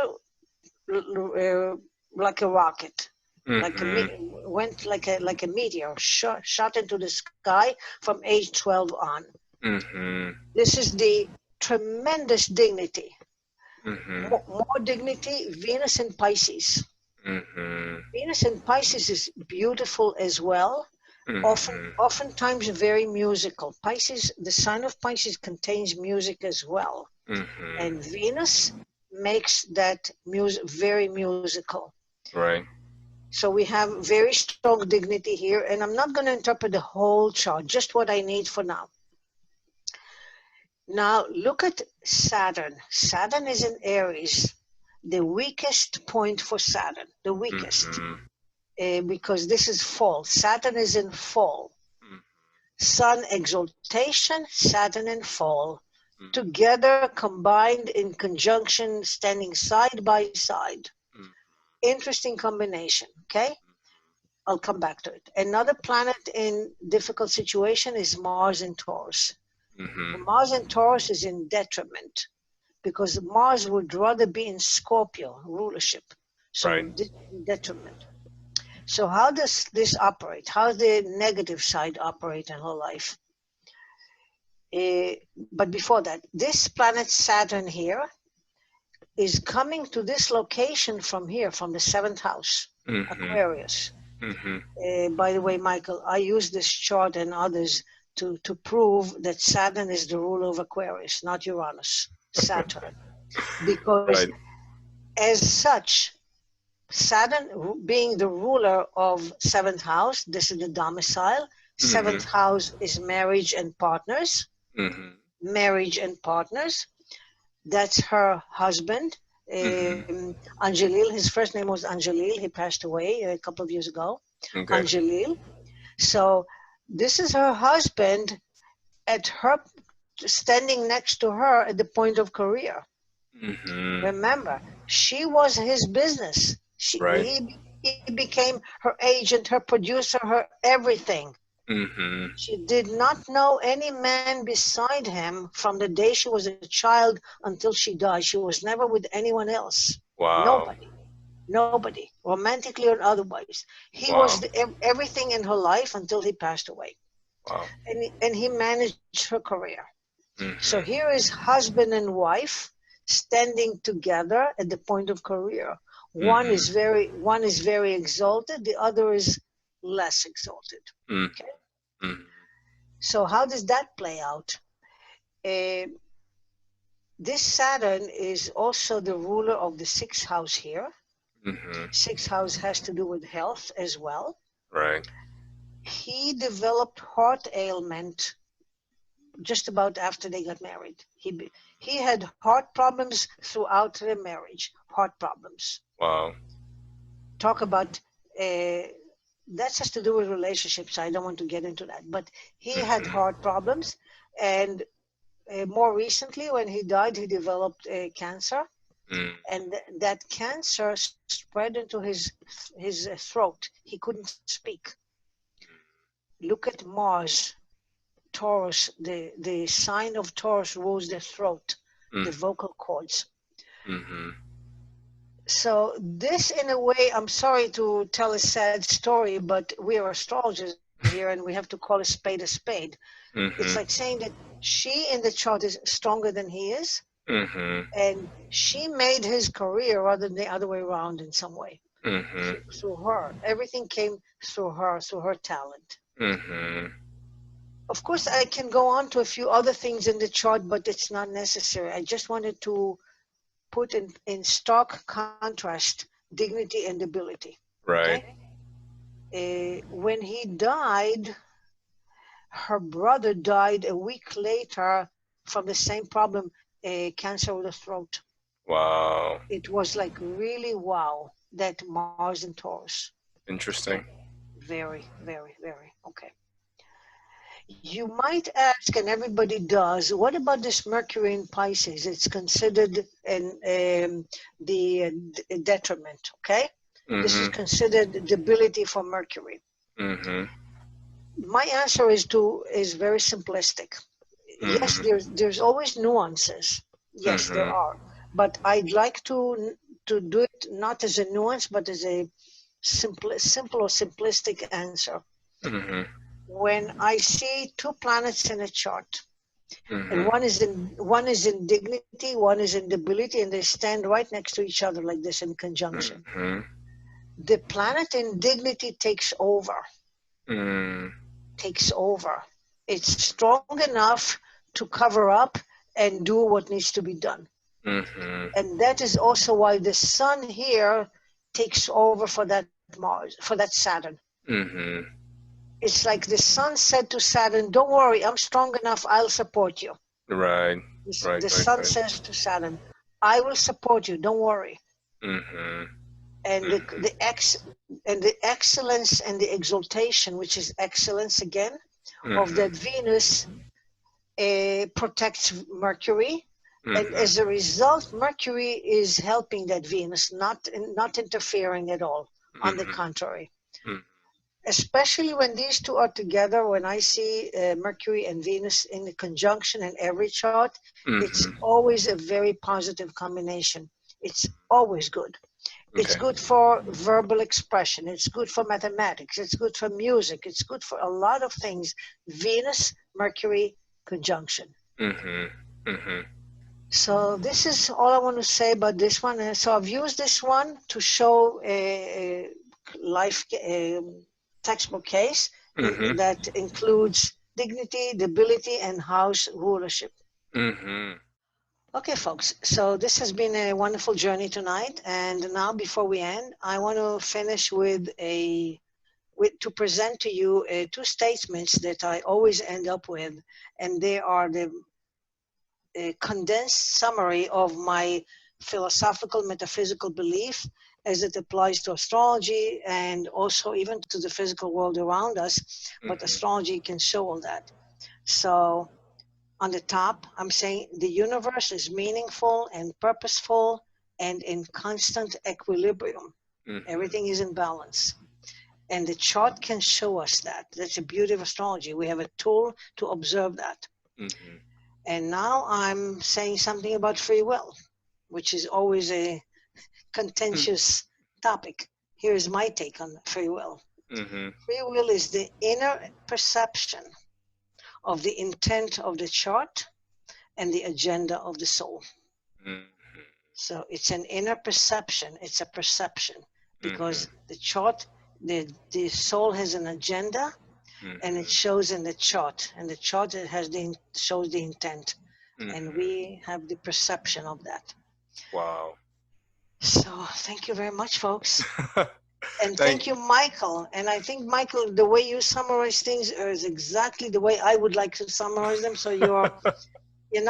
like a rocket, Mm-hmm. went like a meteor, shot into the sky from age 12 on. Mm-hmm. This is the tremendous dignity. Mm-hmm. More dignity, Venus in Pisces. Mm-hmm. Venus in Pisces is beautiful as well. Mm-hmm. Oftentimes very musical. Pisces, the sign of Pisces contains music as well. Mm-hmm. And Venus makes that music very musical. Right. So we have very strong dignity here, and I'm not going to interpret the whole chart, just what I need for now. Now look at Saturn. Saturn is in Aries, the weakest point for Saturn, the weakest, Mm-hmm. because this is fall. Saturn is in fall. Mm-hmm. Sun exaltation, Saturn and fall. Together, combined in conjunction, standing side by side. Mm-hmm. Interesting combination, okay? I'll come back to it. Another planet in difficult situation is Mars in Taurus. Mm-hmm. Mars in Taurus is in detriment because Mars would rather be in Scorpio, rulership. Right. So detriment. So how does this operate? How does the negative side operate in her life? But before that, this planet Saturn here is coming to this location from here, from the 7th house, Mm-hmm. Aquarius. Mm-hmm. By the way, Mychal, I use this chart and others to prove that Saturn is the ruler of Aquarius, not Uranus, Saturn. Because Right. as such, Saturn being the ruler of 7th house, this is the domicile. 7th Mm-hmm. house is marriage and partners. Mm-hmm. Marriage and partners. That's her husband, Mm-hmm. Angelil. His first name was Angelil. He passed away a couple of years ago. Okay. Angelil. So this is her husband at her, standing next to her at the point of career. Mm-hmm. Remember, she was his business. Right. He became her agent, her producer, her everything. Mm-hmm. She did not know any man beside him from the day she was a child until she died. She was never with anyone else. Wow. Nobody. Nobody, romantically or otherwise. He was Wow. everything in her life until he passed away. Wow. And he managed her career. So Mm-hmm. here is husband and wife standing together at the point of career. One is Mm-hmm. very exalted, the other is less exalted. Okay. Mm-hmm. So how does that play out? Uh, this Saturn is also the ruler of the 6th house here. Mm-hmm. 6th house has to do with health as well. Right. He developed heart ailment just about after they got married. He had heart problems throughout their marriage. Heart problems. Wow. Talk about that has to do with relationships. I don't want to get into that. But he had Mm-hmm. heart problems, and more recently, when he died, he developed cancer, Mm. and that cancer spread into his throat. He couldn't speak. Look at Mars, Taurus. The sign of Taurus rules the throat, the vocal cords. Mm-hmm. So this, in a way, I'm sorry to tell a sad story, but we are astrologers here, and we have to call a spade. It's like Mm-hmm. saying that she in the chart is stronger than he is, Mm-hmm. and she made his career rather than the other way around in some way. Mm-hmm. Through her, everything came through her talent. Mm-hmm. Of course, I can go on to a few other things in the chart, but it's not necessary. I just wanted to put in stark contrast dignity and ability. Okay? Right. When he died, her brother died a week later from the same problem, cancer of the throat. Wow. It was like really wow, that Mars and Taurus. Okay? Interesting. Very, very, very. Okay. You might ask, and everybody does, what about this Mercury in Pisces? It's considered the detriment, okay? This is Mm-hmm. considered debility for Mercury. Mm-hmm. My answer is very simplistic. Yes, Mm-hmm. there's always nuances. Yes, there Mm-hmm. are. But I'd like to do it not as a nuance, but as a simple or simplistic answer. Mm-hmm. When I see two planets in a chart, and Mm-hmm. one is in dignity, one is in debility, and they stand right next to each other like this in conjunction. Mm-hmm. The planet in dignity takes over. Mm-hmm. Takes over. It's strong enough to cover up and do what needs to be done. Mm-hmm. And that is also why the sun here takes over for that Mars, for that Saturn. Mm-hmm. It's like the sun said to Saturn, don't worry, I'm strong enough, I'll support you. Right. Right. The Right. sun Right. says to Saturn, I will support you, don't worry. Mm-hmm. And Mm-hmm. the excellence and the exaltation, which is excellence again, of Mm-hmm. that Venus protects Mercury, and Mm-hmm. as a result, Mercury is helping that Venus, not interfering at all. On the Mm-hmm. contrary, especially when these two are together. When I see Mercury and Venus in the conjunction in every chart, it's Mm-hmm. always a very positive combination. It's always good. It's Okay. good for verbal expression. It's good for mathematics. It's good for music. It's good for a lot of things. Venus, Mercury conjunction. Mm-hmm. Mm-hmm. So this is all I want to say about this one. So I've used this one to show a life textbook case Mm-hmm. that includes dignity, debility, and house rulership. Mm-hmm. Okay, folks, so this has been a wonderful journey tonight. And now, before we end, I want to finish with to present to you two statements that I always end up with, and they are the condensed summary of my philosophical metaphysical belief as it applies to astrology and also even to the physical world around us, but Mm-hmm. astrology can show all that. So on the top, I'm saying the universe is meaningful and purposeful and in constant equilibrium. Mm-hmm. Everything is in balance. And the chart can show us that. That's the beauty of astrology. We have a tool to observe that. Mm-hmm. And now I'm saying something about free will, which is always a contentious topic. Here's my take on free will. Mm-hmm. Free will is the inner perception of the intent of the chart and the agenda of the soul. Mm-hmm. So it's an inner perception. It's a perception Mm-hmm. because the chart, the soul has an agenda, and it shows in the chart. And the chart shows the intent, and Mm-hmm. we have the perception of that. Wow. So thank you very much, folks. And Thank thank you, Mychal. And I think, Mychal, the way you summarize things is exactly the way I would like to summarize them. So you're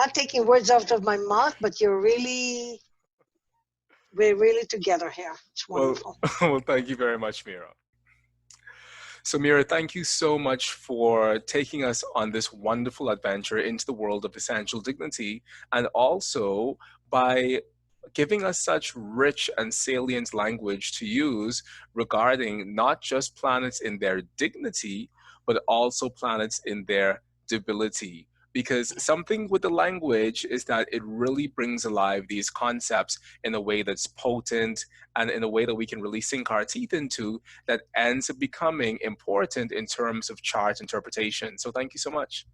not taking words out of my mouth, but we're really together here. It's well, wonderful. well, thank you very much, Mira. So, Mira, thank you so much for taking us on this wonderful adventure into the world of essential dignity, and also by giving us such rich and salient language to use regarding not just planets in their dignity, but also planets in their debility. Because something with the language is that it really brings alive these concepts in a way that's potent and in a way that we can really sink our teeth into, that ends up becoming important in terms of chart interpretation. So thank you so much.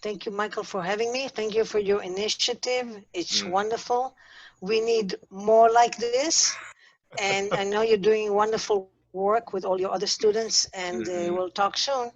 Thank you, Michael, for having me. Thank you for your initiative. It's Mm. wonderful. We need more like this. And I know you're doing wonderful work with all your other students, and we'll Mhm. talk soon.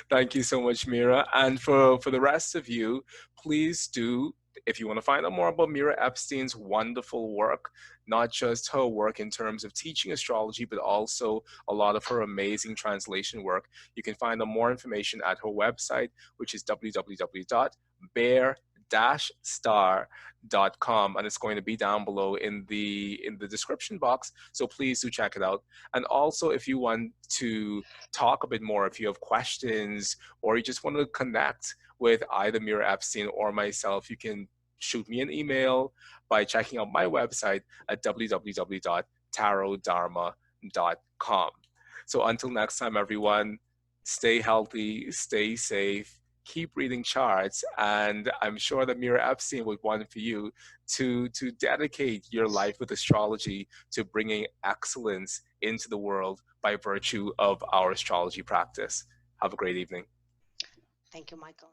Thank you so much, Mira. And for the rest of you, please do, if you want to find out more about Mira Epstein's wonderful work, not just her work in terms of teaching astrology, but also a lot of her amazing translation work, you can find out more information at her website, which is www.bear-star.com, and it's going to be down below in the description box, so please do check it out. And also, if you want to talk a bit more, if you have questions or you just want to connect with either Mira Epstein or myself, you can shoot me an email by checking out my website at www.tarotdharma.com. So until next time, everyone, stay healthy, stay safe, keep reading charts, and I'm sure that Mira Epstein would want for you to dedicate your life with astrology to bringing excellence into the world by virtue of our astrology practice. Have a great evening. Thank you, Michael.